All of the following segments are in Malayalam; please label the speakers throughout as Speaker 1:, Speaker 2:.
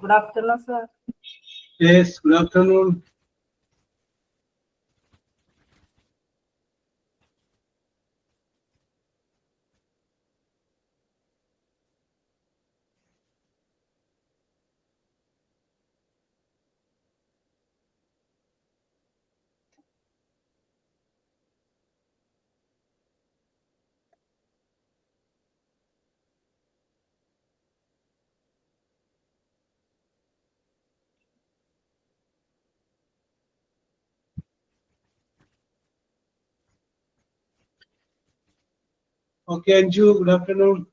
Speaker 1: Good afternoon, sir.
Speaker 2: Yes, good afternoon. Okay, Anju, good afternoon.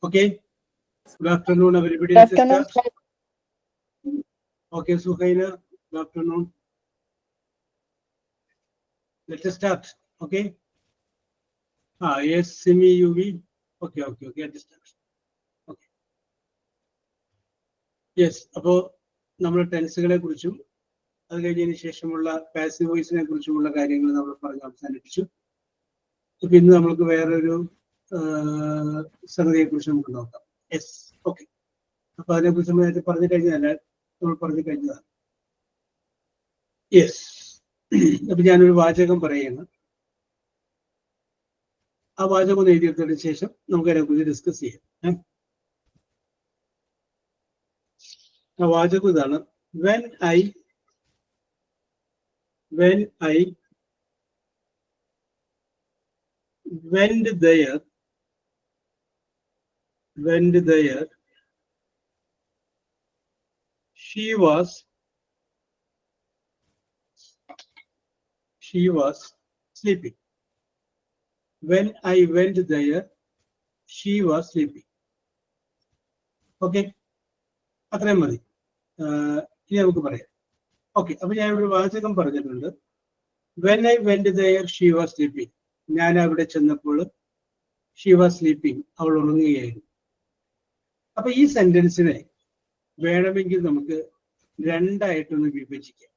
Speaker 2: Okay. Good afternoon, everybody.
Speaker 1: Good afternoon,
Speaker 2: Let's start. Okay, Suhaina, good afternoon. Let us start. Okay. Yes, Simi UV. Okay, let us start. Okay. Yes, അപ്പോൾ നമ്മൾ ടെൻസുകളെ കുറിച്ചും അത് കഴിഞ്ഞതിന് ശേഷമുള്ള പാസീവ് വോയിസിനെ കുറിച്ചുമുള്ള കാര്യങ്ങൾ നമ്മൾ പറഞ്ഞ് അവസാനിപ്പിച്ചു. അപ്പൊ ഇന്ന് നമുക്ക് വേറൊരു സംഗതിയെ കുറിച്ച് നമുക്ക് നോക്കാം. Yes, okay. അപ്പൊ അതിനെക്കുറിച്ച് നമ്മൾ നേരത്തെ പറഞ്ഞു കഴിഞ്ഞാൽ നമ്മൾ പറഞ്ഞു കഴിഞ്ഞതാണ്. യെസ്, അപ്പൊ ഞാനൊരു വാചകം പറയുന്നു. ആ വാചകം ഒന്ന് എഴുതിയെടുത്തതിന് ശേഷം നമുക്ക് അതിനെക്കുറിച്ച് ഡിസ്കസ് ചെയ്യാം. ആ വാചകം ഇതാണ്: when I went there, she was sleeping. When I went there, she was sleeping. Okay, അത്രയും മതി. ഇനി നമുക്ക് പറയാം. ഓക്കെ, അപ്പൊ ഞാൻ ഒരു വാചകം പറഞ്ഞിട്ടുണ്ട്. When I went there she was sleeping. ഞാൻ അവിടെ ചെന്നപ്പോൾ ഷീ വാസ് സ്ലീപ്പിംഗ്, അവൾ ഉറങ്ങുകയായിരുന്നു. അപ്പൊ ഈ സെന്റൻസിനെ വേണമെങ്കിൽ നമുക്ക് രണ്ടായിട്ടൊന്ന് വിഭജിക്കാം.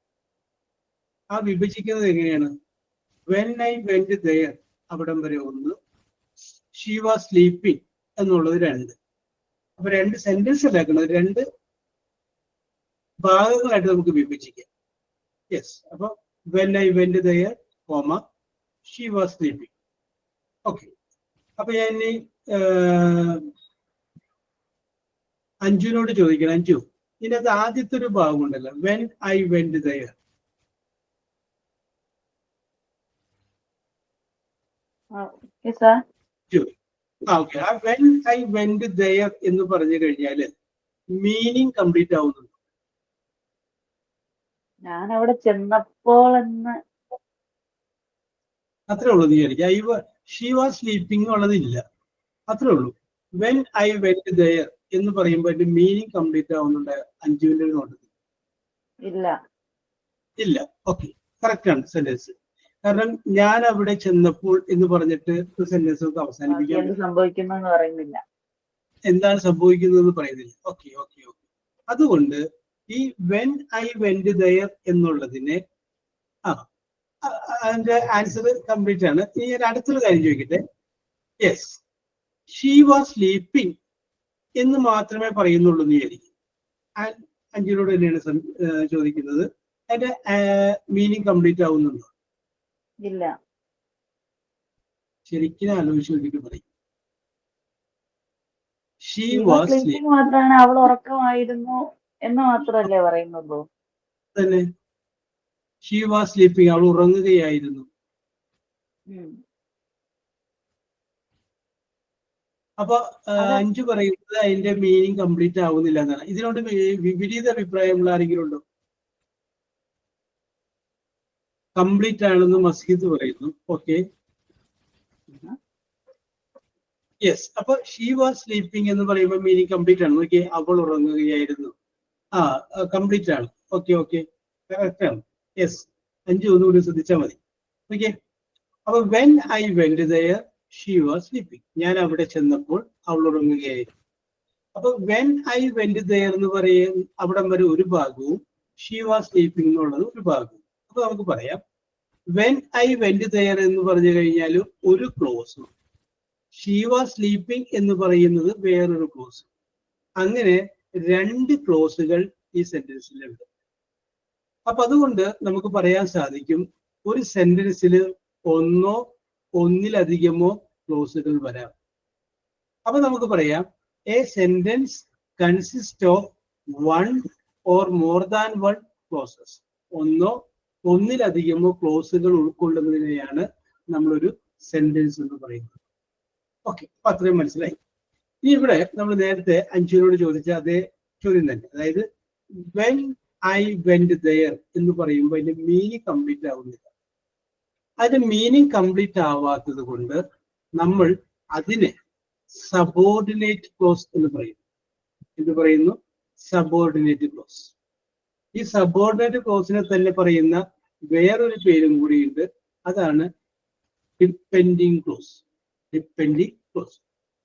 Speaker 2: ആ വിഭജിക്കുന്നത് എങ്ങനെയാണ്? വെൻ ഐ വെന്റ് ദെയർ അവിടം വരെ ഒന്ന്, ഷീ വാസ് സ്ലീപ്പിംഗ് എന്നുള്ളത് രണ്ട്. അപ്പൊ രണ്ട് സെന്റൻസ് ഉണ്ടാക്കുന്നത് രണ്ട് ഭാഗങ്ങളായിട്ട് നമുക്ക് വിഭജിക്കാം. യെസ്, അപ്പൊ when I went there comma she was sleeping. Okay, അപ്പൊ ഞാൻ ഇനി അഞ്ജുവിനോട് ചോദിക്കണം. അഞ്ജു, ഇതിനകത്ത് ആദ്യത്തെ ഒരു ഭാഗമുണ്ടല്ലോ, when I went there. Okay, ആ വെൻ ഐ വെന്റ് ദെയർ എന്ന് പറഞ്ഞു കഴിഞ്ഞാല് മീനിങ് കംപ്ലീറ്റ് ആവുന്നുണ്ട്.
Speaker 1: ഞാൻ അവിടെ ചെന്നപ്പോൾ എന്ന്
Speaker 2: അത്രേ ഉള്ളൂ. നീ എനിക്ക് ഷീ വാസ് സ്ലീപ്പിംഗ് ഉള്ളതില്ല, അത്രേ ഉള്ളൂ. വെൻ ഐ വെന്റ് ദെയർ എന്ന് പറയുമ്പോൾ അതിന്റെ മീനിങ് കംപ്ലീറ്റ് ആവുന്നുണ്ട് അഞ്ജുവിന്റെ നോട്ടത്തിൽ?
Speaker 1: ഇല്ല.
Speaker 2: ഇല്ല. ഓക്കെ, കറക്റ്റ് ആണ് സെന്റൻസ്. കാരണം ഞാൻ അവിടെ ചെന്നപ്പോൾ എന്ന് പറഞ്ഞിട്ട് സെന്റൻസ് നമുക്ക് അവസാനിപ്പിക്കാൻ
Speaker 1: സംഭവിക്കുന്നു പറയുന്നില്ല,
Speaker 2: എന്താണ് സംഭവിക്കുന്നത് പറയുന്നില്ല. Okay okay okay. അതുകൊണ്ട് ഈ വെൻ ഐ വെന്റ് ദെയർ എന്നുള്ളതിനെ അതിന്റെ ആൻസർ കംപ്ലീറ്റ് ആണ്. ഇനി ഞാൻ അടുത്തൊരു കാര്യം ചോദിക്കട്ടെ. യെസ്, ഷീ വാസ് സ്ലീപ്പിംഗ് എന്ന് മാത്രമേ പറയുന്നുള്ളൂ എന്ന് വിചാരിക്കും. അഞ്ജുനോട് തന്നെയാണ് ചോദിക്കുന്നത്, അതിന്റെ മീനിങ് കംപ്ലീറ്റ് ആവുന്നുണ്ടോ?
Speaker 1: ഇല്ല.
Speaker 2: ശരിക്കും ആലോചിച്ച് നോക്കിയിട്ട് പറയും. ഷീ വാസ് സ്ലീപ്പിംഗ്
Speaker 1: മാത്രമാണ്, അവൾ ഉറക്കമായിരുന്നു എന്ന് മാത്രമല്ലേ പറയുന്നുള്ളൂ.
Speaker 2: തന്നെ, ഷീ വാസ് സ്ലീപ്പിംഗ്, അവൾ ഉറങ്ങുകയായിരുന്നു. അപ്പൊ അഞ്ചു പറയുന്നത് അതിന്റെ മീനിങ് കംപ്ലീറ്റ് ആവുന്നില്ല എന്നാണ്. ഇതിനോട് വിപരീത അഭിപ്രായമുള്ള ആരെങ്കിലും ഉണ്ടോ? കംപ്ലീറ്റ് ആണെന്ന് മസ്ജിദ് പറയുന്നു. Okay, yes. അപ്പൊ ഷീ വാസ് സ്ലീപ്പിംഗ് എന്ന് പറയുമ്പോൾ മീനിങ് കംപ്ലീറ്റ് ആണ്. ഓക്കെ, അവൾ ഉറങ്ങുകയായിരുന്നു. കംപ്ലീറ്റ് ആണ്. ഓക്കെ ഓക്കെ, കറക്റ്റ് ആണ്. യെസ്, അഞ്ചു ഒന്നുകൂടി ശ്രദ്ധിച്ചാൽ മതി. ഓക്കെ, അപ്പൊ when I went there she was sleeping, ഞാൻ അവിടെ ചെന്നപ്പോൾ അവൾ ഉറങ്ങുകയായിരുന്നു. അപ്പൊ വെൻ ഐ വെന്റ് ദെയർ എന്ന് പറയും അവിടം വരെ ഒരു ഭാഗവും, ഷീ വാസ് സ്ലീപ്പിംഗ് എന്നുള്ളത് ഒരു ഭാഗവും. അപ്പൊ നമുക്ക് പറയാം, വെൻ ഐ വെന്റ് ദെയർ എന്ന് പറഞ്ഞു കഴിഞ്ഞാൽ ഒരു ക്ലോസും, ഷീ വാസ് സ്ലീപ്പിംഗ് എന്ന് പറയുന്നത് വേറൊരു ക്ലോസ്. അങ്ങനെ രണ്ട് ക്ലോസുകൾ ഈ സെന്റൻസിലുണ്ട്. അപ്പൊ അതുകൊണ്ട് നമുക്ക് പറയാൻ സാധിക്കും, ഒരു സെന്റൻസിൽ ഒന്നോ ഒന്നിലധികമോ ക്ലോസുകൾ വരാം. അപ്പൊ നമുക്ക് പറയാം, a sentence consist of one or more than one clauses. ഒന്നോ ഒന്നിലധികമോ ക്ലോസുകൾ ഉൾക്കൊള്ളുന്നതിനെയാണ് നമ്മളൊരു സെന്റൻസ് എന്ന് പറയുന്നത്. ഓക്കെ, അപ്പൊ അത്രയും മനസ്സിലായി. ഇനി ഇവിടെ നമ്മൾ നേരത്തെ അഞ്ജുവിനോട് ചോദിച്ച അതേ ചോദ്യം തന്നെ, അതായത് വെൻ ഐ വെന്റ് ദെയർ എന്ന് പറയുമ്പോൾ അതിന്റെ മീനിങ് കംപ്ലീറ്റ് ആവുന്നില്ല. അതിന്റെ മീനിങ് കംപ്ലീറ്റ് ആവാത്തത് കൊണ്ട് നമ്മൾ അതിനെ സബോർഡിനേറ്റ് ക്ലോസ് എന്ന് പറയുന്നു. എന്ത് പറയുന്നു? Subordinate close. ഈ സബോർഡിനേറ്റ് ക്ലോസിനെ തന്നെ പറയുന്ന വേറൊരു പേരും കൂടിയുണ്ട്, അതാണ് ഡിപ്പെൻഡിങ് ക്ലോസ്. Depending close.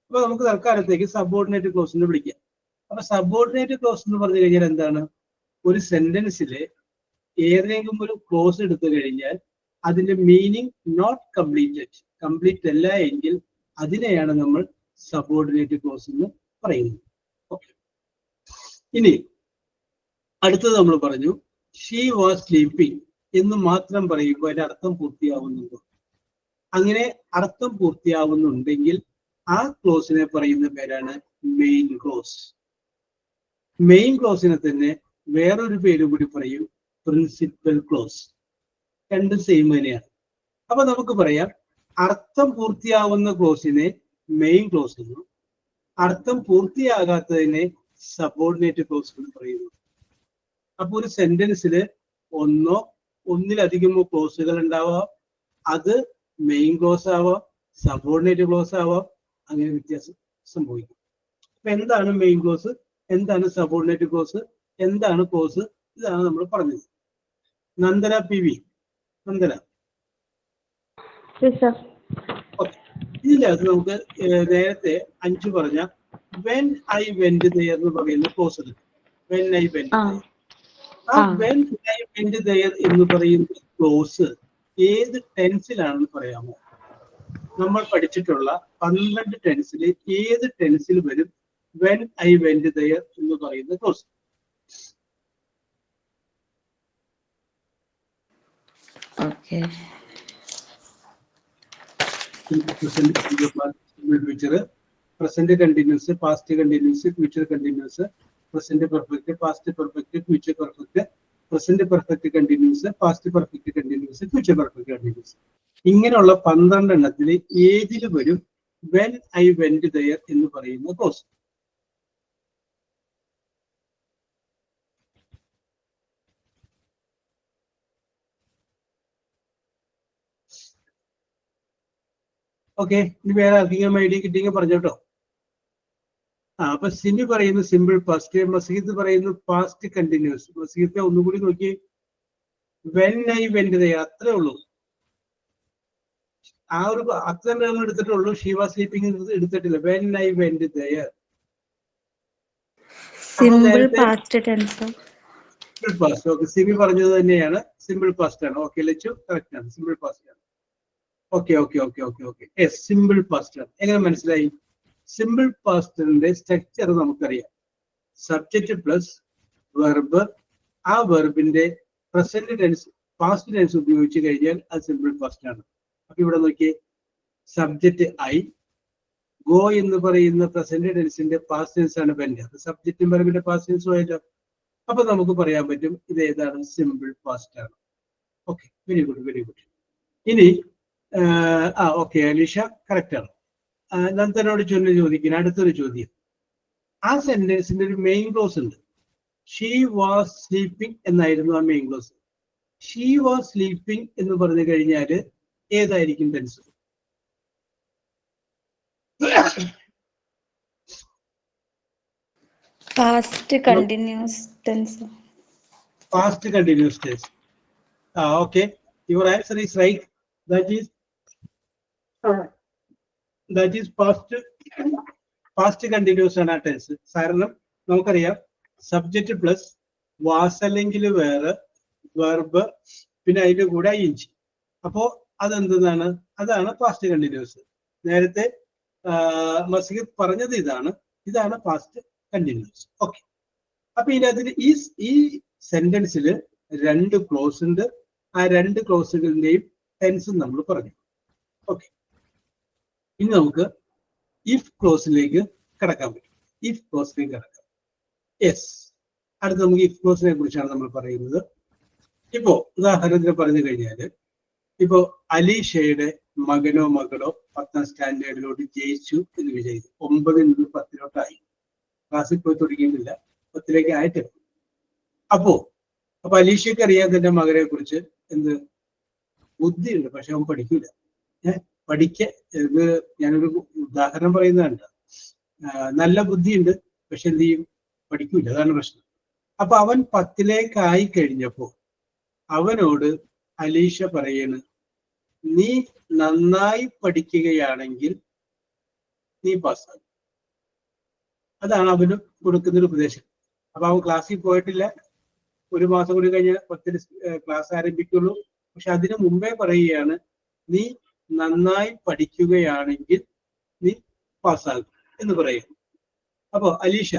Speaker 2: അപ്പൊ നമുക്ക് തൽക്കാലത്തേക്ക് സബോർഡിനേറ്റ് ക്ലോസ് എന്ന് വിളിക്കാം. അപ്പൊ സബോർഡിനേറ്റ് ക്ലോസ് എന്ന് പറഞ്ഞു കഴിഞ്ഞാൽ എന്താണ്? ഒരു സെന്റൻസിലെ ഏതെങ്കിലും ഒരു ക്ലോസ് എടുത്തു കഴിഞ്ഞാൽ അതിന്റെ മീനിങ് നോട്ട് കംപ്ലീറ്റഡ്, കംപ്ലീറ്റ് അല്ല എങ്കിൽ അതിനെയാണ് നമ്മൾ സബോർഡിനേറ്റ് ക്ലോസ് എന്ന് പറയുന്നത്. ഓക്കെ, ഇനി അടുത്തത് നമ്മൾ പറഞ്ഞു, ഷീ വാസ് സ്ലീപ്പിംഗ് എന്ന് മാത്രം പറയുമ്പോൾ അതിന്റെ അർത്ഥം പൂർത്തിയാവുന്നുണ്ടോ? അങ്ങനെ അർത്ഥം പൂർത്തിയാവുന്നുണ്ടെങ്കിൽ ആ ക്ലോസിനെ പറയുന്ന പേരാണ് മെയിൻ ക്ലോസ്. മെയിൻ ക്ലോസിനെ തന്നെ വേറൊരു പേര് കൂടി പറയും, പ്രിൻസിപ്പൽ ക്ലോസ്. രണ്ടും സെയിം തന്നെയാണ്. അപ്പൊ നമുക്ക് പറയാം, അർത്ഥം പൂർത്തിയാവുന്ന ക്ലോസിനെ മെയിൻ ക്ലോസ് എന്നും അർത്ഥം പൂർത്തിയാകാത്തതിനെ സബോർഡിനേറ്റ് ക്ലോസ് എന്ന് പറയുന്നു. അപ്പൊ ഒരു സെന്റൻസിൽ ഒന്നോ ഒന്നിലധികമോ ക്ലോസുകൾ ഉണ്ടാവാം. അത് മെയിൻ ക്ലോസ് ആവാം, സബോർഡിനേറ്റ് ക്ലോസ് ആവാം, അങ്ങനെ വ്യത്യാസം സംഭവിക്കും. അപ്പൊ എന്താണ് മെയിൻ ക്ലോസ്, എന്താണ് സബോർഡിനേറ്റ് ക്ലോസ്? എന്താണ് കോസ്? ഇതാണ് നമ്മൾ പറഞ്ഞത്. നന്ദന PV, നന്ദന. ഓക്കെ, ഇതിനകത്ത് നമുക്ക് നേരത്തെ 5 പറഞ്ഞ വെൻ ഐ വെന്റ് ദെയർ എന്ന് പറയുന്ന കോസ് എടുക്കും. When I went there. ആ വെൻ ഐ വെന്റ് ദെയർ എന്ന് പറയുന്ന ക്ലോസ് ഏത് ടെൻസിലാണെന്ന് പറയാമോ? നമ്മൾ പഠിച്ചിട്ടുള്ള 12 ടെൻസിൽ ഏത് ടെൻസിൽ വരും വെൻ ഐ വെന്റ് ദെയർ എന്ന് പറയുന്ന close? Present continuous, past continuous, future continuous, present perfect, past perfect, future perfect, present perfect continuous, past perfect continuous, future perfect continuous. ഇങ്ങനെയുള്ള 12 എണ്ണത്തിൽ ഏതിൽ വരും വെൻ ഐ വെന്റ് ദെയർ എന്ന് പറയുന്ന ക്ലോസ്? ഓക്കെ, ഇനി വേറെ ആർക്കെങ്കിലും ഐഡിയ കിട്ടിയെങ്കിൽ പറഞ്ഞോട്ടോ. അപ്പൊ സിമി പറയുന്നു സിമ്പിൾ പാസ്റ്റ്, മസീദ് പറയുന്നു പാസ്റ്റ് കണ്ടിന്യൂസ്. മസീദ് ഒന്നുകൂടി നോക്കി, വെൻ ഐ വെന്റ് ദെയർ, അത്രേ ഉള്ളൂ. ആ ഒരു അത്ര നമ്മൾ എടുത്തിട്ടുള്ളൂ. ഷീ വാസ് സ്ലീപ്പിംഗ് എടുത്തിട്ടില്ല. When I went there
Speaker 3: simple past tense.
Speaker 2: Simple past. Okay, Simi പറഞ്ഞത് തന്നെയാണ്, സിമ്പിൾ പാസ്റ്റ് ആണ്. ഓക്കെ, ലച്ചു കറക്റ്റ് ആണ്, സിമ്പിൾ പാസ്റ്റ് ആണ്. Okay okay okay okay okay yes, simple past ആണ്. എങ്ങനെ മനസ്സിലായി? സിമ്പിൾ പാസ്റ്റിന്റെ സ്ട്രക്ചർ നമുക്കറിയാം. സബ്ജക്റ്റ് പ്ലസ് വെർബ്, ആ വെർബിന്റെ പ്രസന്റ് ടെൻസ് പാസ്റ്റ് ടെൻസ് ഉപയോഗിച്ച് കഴിഞ്ഞാൽ അത് സിമ്പിൾ പാസ്റ്റ് ആണ്. അപ്പൊ ഇവിടെ നോക്കിയേ, സബ്ജക്റ്റ് ഐ, ഗോ എന്ന് പറയുന്ന പ്രസന്റ് ടെൻസിന്റെ പാസ്റ്റ് ടെൻസ് ആണ് വെന്റ്. അത് സബ്ജക്റ്റും വെർബിന്റെ പാസ്റ്റ് ടെൻസും ആയിട്ടോ. അപ്പൊ നമുക്ക് പറയാൻ പറ്റും ഇത് ഏതാണ്, സിമ്പിൾ പാസ്റ്റ് ആണ്. Okay, very good very good. ഇനി ഓക്കെ, അലീഷ കറക്റ്റ് ആണ്. നന്ദനോട് ചോദിക്കുന്ന അടുത്തൊരു ചോദ്യം. ആ സെന്റൻസിന്റെ ഒരു മെയിൻ ക്ലോസ് ഉണ്ട്. ഷീ വാസ് സ്ലീപ്പിംഗ് എന്നായിരുന്നു ആ main clause. She was sleeping എന്ന് പറഞ്ഞു കഴിഞ്ഞാൽ ഏതായിരിക്കും tense?
Speaker 3: Past continuous tense.
Speaker 2: Past continuous tense. Okay, your answer is right. That is past continuous ആണ് ആ ടെൻസ്. കാരണം നമുക്കറിയാം സബ്ജക്റ്റ് പ്ലസ് വാസ് അല്ലെങ്കിൽ വേറെ വെർബ്, പിന്നെ അതിന്റെ കൂടെ ing. അപ്പോ അതെന്താണ്? അതാണ് പാസ്റ്റ് കണ്ടിന്യൂസ്. നേരത്തെ മസീദ് പറഞ്ഞത് ഇതാണ് പാസ്റ്റ് കണ്ടിന്യൂസ്. ഓക്കെ, അപ്പൊ ഇതിനകത്ത് ഈ സെന്റൻസിൽ 2 ക്ലോസ് ഉണ്ട്. ആ 2 ക്ലോസുകളുടെയും ടെൻസും നമ്മൾ പറഞ്ഞു. ഓക്കെ, ഇനി നമുക്ക് ഇഫ് ക്ലോസിലേക്ക് കടക്കാൻ പറ്റും. ഇഫ് ക്ലോസിലേക്ക് കടക്കാം. യെസ്, അടുത്ത നമുക്ക് ഇഫ് ക്ലോസിനെ കുറിച്ചാണ് നമ്മൾ പറയുന്നത്. ഇപ്പോ ഉദാഹരണത്തിന് പറഞ്ഞു കഴിഞ്ഞാല്, ഇപ്പോ അലീഷയുടെ മകനോ മകളോ 10ാം സ്റ്റാൻഡേർഡിലോട്ട് ജയിച്ചു എന്ന് വിചാരിച്ചു. 9ൽ നിന്ന് 10ലോട്ടായി. ക്ലാസ്സിൽ പോയി തുടങ്ങിയിട്ടില്ല, 10ലേക്ക് ആയിട്ടില്ല. അപ്പോ അലീഷയ്ക്ക് അറിയാൻ തന്റെ മകനെ കുറിച്ച് എന്ത് ബുദ്ധിയുണ്ട്, പക്ഷെ അവൻ പഠിക്കില്ല. ഇത് ഞാനൊരു ഉദാഹരണം പറയുന്നതാണ്. നല്ല ബുദ്ധിയുണ്ട്, പക്ഷെ എന്ത് ചെയ്യും? പഠിക്കൂല. അതാണ് പ്രശ്നം. അപ്പൊ അവൻ 10ലേക്ക് ആയി കഴിഞ്ഞപ്പോ അവനോട് അലീഷ പറയാണ്, നീ നന്നായി പഠിക്കുകയാണെങ്കിൽ നീ പാസ്സാകും. അതാണ് അവന് കൊടുക്കുന്നൊരു ഉപദേശം. അപ്പൊ അവൻ ക്ലാസ്സിൽ പോയിട്ടില്ല. 1 മാസം കൂടി കഴിഞ്ഞാൽ 10ൽ ക്ലാസ് ആരംഭിക്കുള്ളൂ. പക്ഷെ അതിനു മുമ്പേ പറയുകയാണ്, നീ നന്നായി പഠിക്കുകയാണെങ്കിൽ നീ പാസ്സാകും എന്ന് പറയുന്നു. അപ്പോ അലീഷ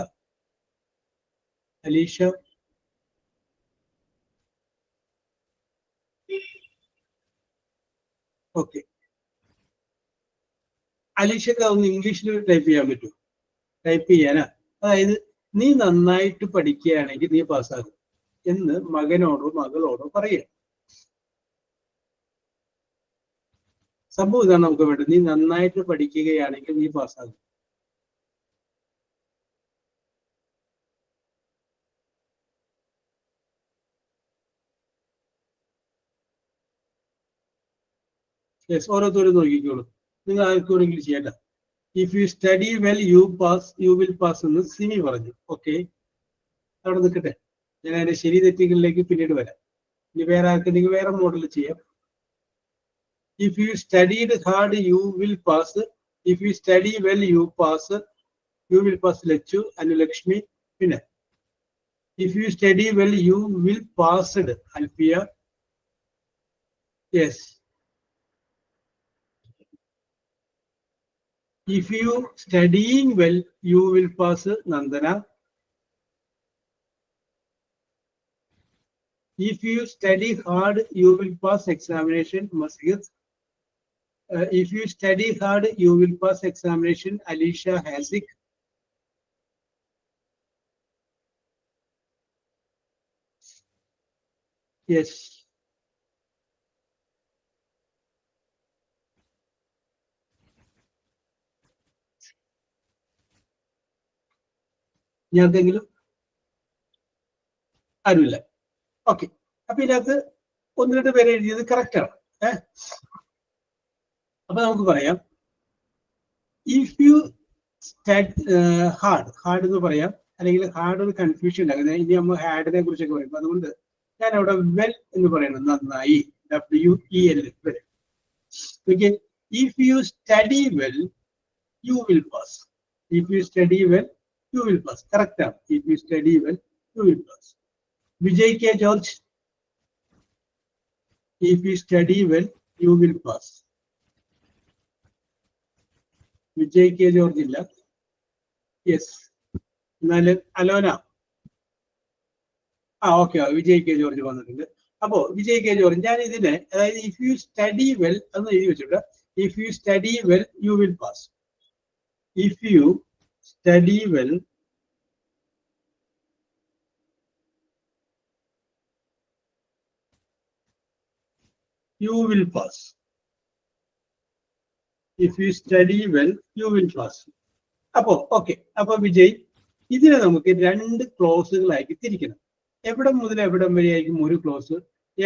Speaker 2: ഓക്കെ, അലീഷക്ക് അതൊന്ന് ഇംഗ്ലീഷിൽ ടൈപ്പ് ചെയ്യാൻ പറ്റുമോ? ടൈപ്പ് ചെയ്യാനാ? അതായത് നീ നന്നായിട്ട് പഠിക്കുകയാണെങ്കിൽ നീ പാസ്സാകും എന്ന് മകനോടോ മകളോടോ പറയുക. സംഭവം ഇതാണ് നമുക്ക് വേണ്ടത്. നീ നന്നായിട്ട് പഠിക്കുകയാണെങ്കിൽ നീ പാസ്സാകും. യെസ്, ഓരോരുത്തരും നോക്കിക്കോളൂ. നിങ്ങൾ ആർക്കും ചെയ്യണ്ട. If you study well you will pass എന്ന് സിമി പറഞ്ഞു. ഓക്കെ, അവിടെ നിൽക്കട്ടെ. ഞാൻ അതിന്റെ ശരി തെറ്റുകളിലേക്ക് പിന്നീട് വരാം. ഇനി വേറെ ആർക്കെങ്കിൽ വേറെ മോഡൽ ചെയ്യാം. If you studied hard, you will pass. If you study well, you pass. You will pass Lechu and Lakshmi. Pinna. If you study well, you will pass Alfia. Yes. If you studying well, you will pass Nandana. If you study hard, you will pass examination Masjid. If you study hard, you will pass examination Alisha Hasik. Yes. ഞാനെന്തെങ്കിലും ആരുമില്ല. ഓക്കെ, അപ്പൊ ഇതിനകത്ത് ഒന്ന് രണ്ട് പേര് എഴുതിയത് കറക്റ്റ് ആണ്. അപ്പൊ നമുക്ക് പറയാം, ഇഫ് യു ഹാർഡ് എന്ന് പറയാം, അല്ലെങ്കിൽ ഹാർഡ് ഒരു കൺഫ്യൂഷൻ ഉണ്ടാകുന്നത്. ഇനി നമ്മൾ ഹാർഡിനെ കുറിച്ചൊക്കെ പറയും. അതുകൊണ്ട് ഞാൻ അവിടെ വെൽ എന്ന് പറയുന്നത് നന്നായി, WEL. If you study well you will pass. If you study well you will pass. Correct ആണ്. If you study well you will pass. Vijay K. George, if you study well, you will pass. Vijay K. George illa. Yes. Alona. Okay. Vijay K. George വന്നിട്ടുണ്ട്. അപ്പോ വിജയ് കെ ജോർജ്, ഞാൻ ഇതിനെ, അതായത് ഇഫ് യു സ്റ്റഡി വെൽ എന്ന് എഴുതി വെച്ചിട്ട്, if you study well you will pass. If you study well you will pass. If you study well, you will pass. അപ്പോ ഓക്കെ, അപ്പൊ വിജയ്, ഇതിനെ നമുക്ക് രണ്ട് ക്ലോസുകളാക്കി തിരിക്കണം. എവിടം മുതൽ എവിടം വരെ ആയിരിക്കും ഒരു ക്ലോസ്,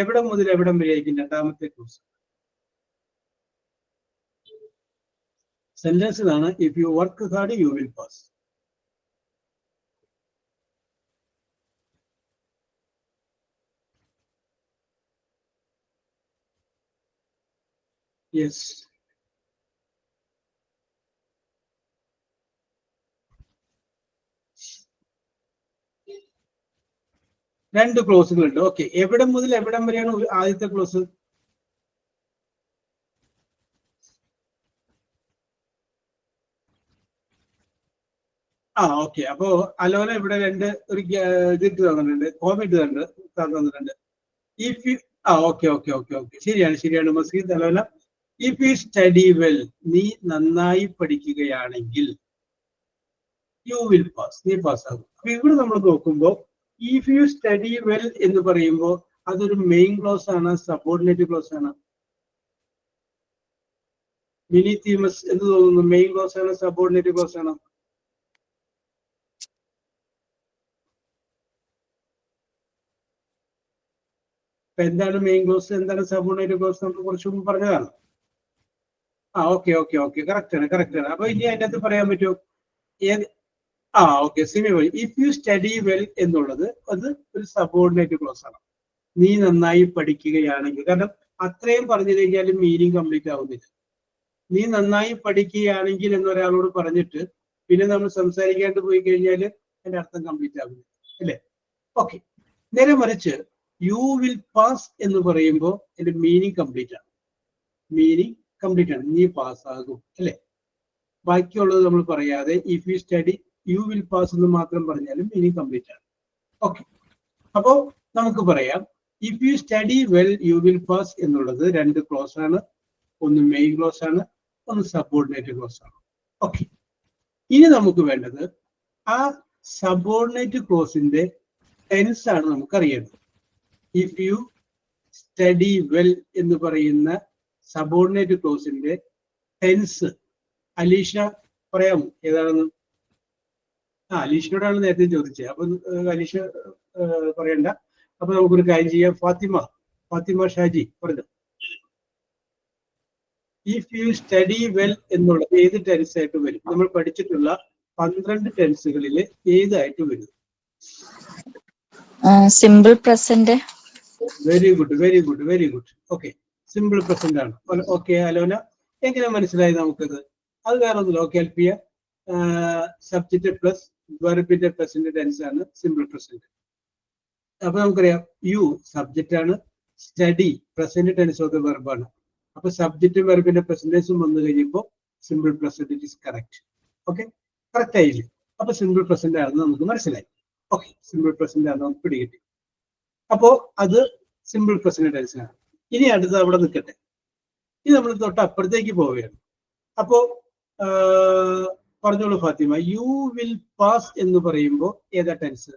Speaker 2: എവിടം മുതൽ എവിടം വരെ ആയിരിക്കും രണ്ടാമത്തെ ക്ലോസ്. സെന്റൻസ് ഇതാണ്, if you work hard you will pass. Yes. രണ്ട് ക്ലോസുകളുണ്ട്. ഓക്കെ, എവിടം മുതൽ എവിടം വരെയാണ് ആദ്യത്തെ ക്ലോസ്? ഓക്കെ, അപ്പോ അലോന ഇവിടെ രണ്ട് ഒരു ഇതിട്ട് തന്നിട്ടുണ്ട്, കോമിറ്റ് തന്നിട്ടുണ്ട്. If you okay okay okay okay, ശരിയാണ് Maseed. Alona, if you study well, നീ നന്നായി പഠിക്കുകയാണെങ്കിൽ യു വിൽ പാസ്, നീ പാസ്സാകും. അപ്പൊ ഇവിടെ നമ്മൾ നോക്കുമ്പോൾ ഇഫ് യു സ്റ്റഡി വെൽ എന്ന് പറയുമ്പോൾ അതൊരു മെയിൻ ക്ലോസ് ആണ്, സബോർഡിനേറ്റ് ക്ലോസ് ആണ്? മിനി തീമസ് എന്ത് തോന്നുന്നു? മെയിൻ ക്ലോസ് ആണ്, സബോർഡിനേറ്റ് ക്ലോസ് ആണ്? അപ്പൊ എന്താണ് മെയിൻ ക്ലോസ്, എന്താണ് സബോർഡിനേറ്റ് ക്ലോസ്? നമുക്ക് കുറച്ചു മുമ്പ് പറഞ്ഞതാണ്. ഓക്കെ ഓക്കെ ഓക്കെ, കറക്റ്റ് ആണ്. അപ്പൊ ഇനി അതിൻ്റെ അകത്ത് പറയാൻ പറ്റുമോ? ഓക്കെ, സിമി വഴി. ഇഫ് യു സ്റ്റഡി വെൽ എന്നുള്ളത് അത് ഒരു സബോർഡിനേറ്റ് ക്ലോസ് ആണ്. നീ നന്നായി പഠിക്കുകയാണെങ്കിൽ, കാരണം അത്രയും പറഞ്ഞു കഴിഞ്ഞാലും മീനിങ് കംപ്ലീറ്റ് ആവുന്നില്ല. നീ നന്നായി പഠിക്കുകയാണെങ്കിൽ എന്നൊരാളോട് പറഞ്ഞിട്ട് പിന്നെ നമ്മൾ സംസാരിക്കാണ്ട് പോയി കഴിഞ്ഞാൽ അതിന്റെ അർത്ഥം കംപ്ലീറ്റ് ആവുന്നില്ല, അല്ലേ? ഓക്കെ, നേരെ മറിച്ച് യു വിൽ പാസ് എന്ന് പറയുമ്പോൾ അതിന്റെ മീനിങ് കംപ്ലീറ്റ് ആണ്. നീ പാസ്സാകും, അല്ലെ? ബാക്കിയുള്ളത് നമ്മൾ പറയാതെ if you study U will pass എന്ന് മാത്രം പറഞ്ഞാലും മീനിങ് കംപ്ലീറ്റ് ആണ്. ഓക്കെ, അപ്പോ നമുക്ക് പറയാം, if you study well you will pass എന്നുള്ളത് രണ്ട് ക്ലോസ് ആണ്. ഒന്ന് മെയിൻ ക്ലോസ് ആണ്, ഒന്ന് സബോർഡിനേറ്റ് ക്ലോസ് ആണ്. ഓക്കെ, ഇനി നമുക്ക് വേണ്ടത് ആ സബോർഡിനേറ്റ് ക്ലോസിന്റെ ടെൻസ് ആണ് നമുക്ക് അറിയേണ്ടത്. ഇഫ് യു സ്റ്റഡി വെൽ എന്ന് പറയുന്ന സബോർഡിനേറ്റ് ക്ലോസിന്റെ ടെൻസ് അലീഷ പറയാമോ ഏതാണെന്ന്? അലീഷയോടാണ് നേരത്തെ ചോദിച്ചത്. അപ്പൊ അലീഷ പറയണ്ട. അപ്പൊ നമുക്കൊരു കാര്യം ചെയ്യാം. ഫാത്തിമ ഷാജി പറഞ്ഞു. ഇഫ് യു സ്റ്റഡി വെൽ എന്നുള്ളത് ഏത് ടെൻസ് ആയിട്ട് വരും? നമ്മൾ പഠിച്ചിട്ടുള്ള 12 ടെൻസുകളിൽ ഏതായിട്ട് വരും?
Speaker 3: Simple present.
Speaker 2: Very good very good very good. Okay, simple present ആണ്. ഓക്കെ അലോന, എങ്ങനെ മനസ്സിലായി നമുക്കത്? അത് വേറെ ഒന്നുമില്ല. ഓക്കെ, ഹെൽപ്പ് ചെയ്യാം. സബ്ജക്റ്റ് പ്ലസ് വെർബിന്റെ പ്രസന്റ് ടെൻസ് ആണ് സിമ്പിൾ പ്രസന്റ്. അപ്പൊ നമുക്കറിയാം യു സബ്ജക്റ്റ് ആണ്, study present tense of the വെർബാണ്. അപ്പൊ സബ്ജക്റ്റും വെർബിന്റെ പ്രസന്റേസും വന്നു കഴിയുമ്പോൾ simple present it is correct. Okay, correct ആയില്ലേ? അപ്പൊ സിമ്പിൾ പ്രസന്റ് ആണെന്ന് നമുക്ക് മനസ്സിലായി. ഓക്കെ, സിമ്പിൾ പ്രസന്റ് ആണെന്ന് നമുക്ക് പിടികിട്ടി. അപ്പോ അത് സിമ്പിൾ പ്രസന്റ് ടെൻസ് ആണ്. ഇനി അടുത്ത് അവിടെ നിൽക്കട്ടെ. ഇനി നമ്മൾ തൊട്ട് അപ്പുറത്തേക്ക് പോവുകയാണ്. അപ്പോ പറഞ്ഞോളൂ ഫാത്തിമ, യു വിൽ പാസ് എന്ന് പറയുമ്പോൾ ഏതാ tense?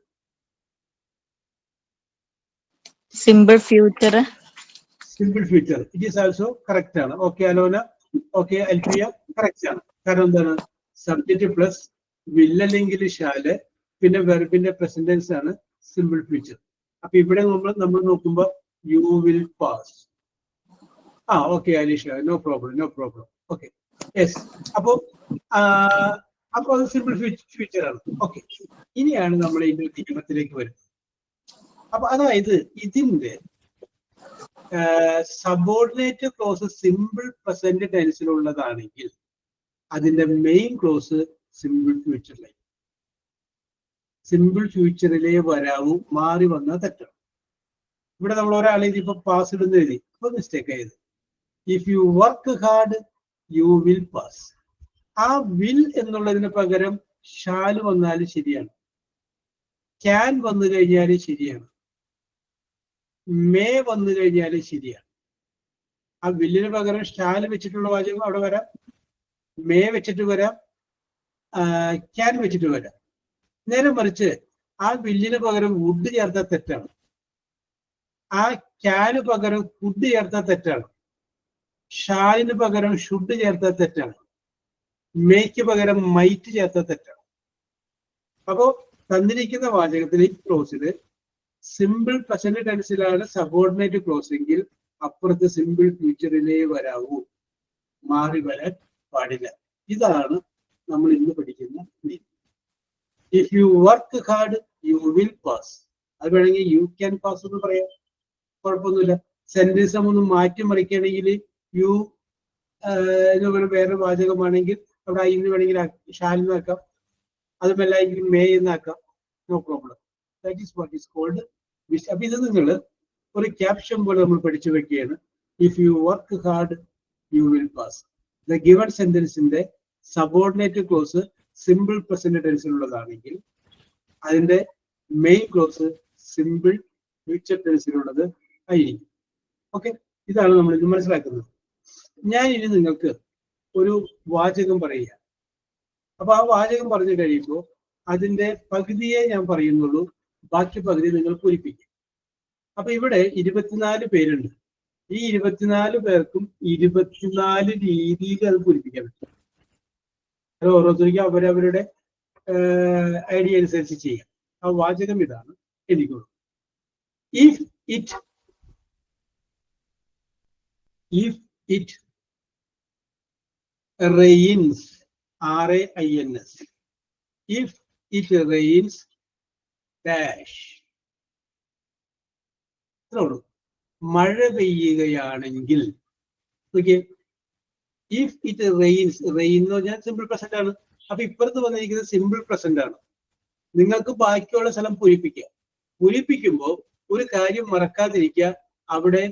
Speaker 3: Simple future.
Speaker 2: Simple future. It is also correct ആണ്. Okay Alona, okay Alfiya, correct ആണ്. കാരണം എന്താണ്? സബ്ജക്റ്റ് പ്ലസ് വിൽ അല്ലെങ്കിൽ ഷാല് പിന്നെ വെർബിന്റെ പ്രസന്റൻസ് ആണ് സിമ്പിൾ ഫ്യൂച്ചർ. അപ്പൊ ഇവിടെ നമ്മൾ നോക്കുമ്പോൾ you will pass. Okay Alisha, no problem no problem. Okay, yes. അപ്പോ അത് സിമ്പിൾ ഫ്യൂച്ചർ ആണ്. ഓക്കെ, ഇനിയാണ് നമ്മൾ ഇതിന്റെ നിയമത്തിലേക്ക് വരുന്നത്. അപ്പൊ അതായത് ഇതിന്റെ സബോർഡിനേറ്റ് ക്ലോസ് സിമ്പിൾ പ്രസന്റ് ടെൻസിലുള്ളതാണെങ്കിൽ അതിന്റെ മെയിൻ ക്ലോസ് സിമ്പിൾ ഫ്യൂച്ചറിലേക്ക്, സിമ്പിൾ ഫ്യൂച്ചറിലേ വരാവൂ. മാറി വന്നാൽ തെറ്റാണ്. ഇവിടെ നമ്മൾ ഒരാളെ ഇതിപ്പോ പാസ് ഇടുന്ന എഴുതി, അപ്പൊ മിസ്റ്റേക്ക് ആയത്. If you work hard you will pass. ആ വിൽ എന്നുള്ളതിന് പകരം ഷാൽ വന്നാലും ശരിയാണ്, ക്യാൻ വന്നു കഴിഞ്ഞാലും ശരിയാണ്, മേ വന്നു കഴിഞ്ഞാലും ശരിയാണ്. ആ വില്ലിന് പകരം ഷാൽ വെച്ചിട്ടുള്ള വാചകം അവിടെ വരാം, മേ വെച്ചിട്ട് വരാം, ക്യാൻ വെച്ചിട്ട് വരാം. നേരെ മറിച്ച് ആ വില്ലിന് പകരം വുഡ് ചേർത്താൽ തെറ്റാണ്, ആ ക്യാന് പകരം ഫുഡ് ചേർത്താൽ തെറ്റാണ്, ഷാലിന് പകരം ഷുഡ് ചേർത്താൽ തെറ്റാണ്, മേക്ക് പകരം മൈറ്റ് ചേർത്താൽ തെറ്റാണ്. അപ്പോ തന്നിരിക്കുന്ന വാചകത്തിൽ ഈ ക്ലോസില് സിമ്പിൾ പ്രസന്റ് ടെൻസിലാണ് സബോർഡിനേറ്റ് ക്ലോസ് എങ്കിൽ അപ്പുറത്ത് സിമ്പിൾ ഫ്യൂച്ചറിലേ വരാവൂ, മാറി വരാൻ പാടില്ല. ഇതാണ് നമ്മൾ ഇന്ന് പഠിക്കുന്ന രീതി. If you work hard you will pass. അത് വേണമെങ്കിൽ യു ക്യാൻ പാസ് എന്ന് പറയാം, കുഴപ്പമൊന്നുമില്ല. സെന്റൻസ് ഒന്ന് മാറ്റി മറിക്കുകയാണെങ്കിൽ യു വേറെ വാചകമാണെങ്കിൽ അവിടെ ഐന്ന് വേണമെങ്കിൽ ഷാലിന്ന് ആക്കാം, അതുമല്ലെങ്കിൽ മേ എന്നാക്കാം, no problem. That is what is called wish. അപ്പൊ ഇത് നിങ്ങൾ ഒരു ക്യാപ്ഷൻ പോലെ നമ്മൾ പഠിച്ചു വെക്കുകയാണ്. If you work hard you will pass. The given സെന്റൻസിന്റെ സബോർഡിനേറ്റ് ക്ലോസ് സിമ്പിൾ പ്രസന്റ് ടെൻസിലുള്ളതാണെങ്കിൽ അതിന്റെ മെയിൻ ക്ലോസ് സിമ്പിൾ ഫ്യൂച്ചർ ടെൻസിലുള്ളത് ആയിരിക്കും. ഓക്കെ, ഇതാണ് നമ്മൾ ഇത് മനസ്സിലാക്കുന്നത്. ഞാൻ ഇനി നിങ്ങൾക്ക് ഒരു വാചകം പറയുക. അപ്പൊ ആ വാചകം പറഞ്ഞു കഴിയുമ്പോൾ അതിന്റെ പകുതിയെ ഞാൻ പറയുന്നുള്ളൂ, ബാക്കി പകുതി നിങ്ങൾ പൂരിപ്പിക്കും. അപ്പൊ ഇവിടെ 24 പേരുണ്ട്. ഈ 24 പേർക്കും 24 രീതിയിൽ അത് പൂരിപ്പിക്കാൻ പറ്റും. അത് ഓരോരുത്തർക്കും അവരവരുടെ ഐഡിയ അനുസരിച്ച് ചെയ്യാം. ആ വാചകം ഇതാണ്, എനിക്കുള്ളൂ. If it rains, RAINS. If it rains dash. മഴ പെയ്യുകയാണെങ്കിൽ. Okay, if it rains, rain എന്ന് പറഞ്ഞാൽ സിമ്പിൾ പ്രസന്റ് ആണ്. അപ്പൊ ഇപ്പുറത്ത് വന്നിരിക്കുന്നത് സിമ്പിൾ പ്രസന്റ് ആണ്. നിങ്ങൾക്ക് ബാക്കിയുള്ള സ്ഥലം പൂരിപ്പിക്കുക. പൂരിപ്പിക്കുമ്പോൾ ഒരു കാര്യം മറക്കാതിരിക്കുക, അവിടെ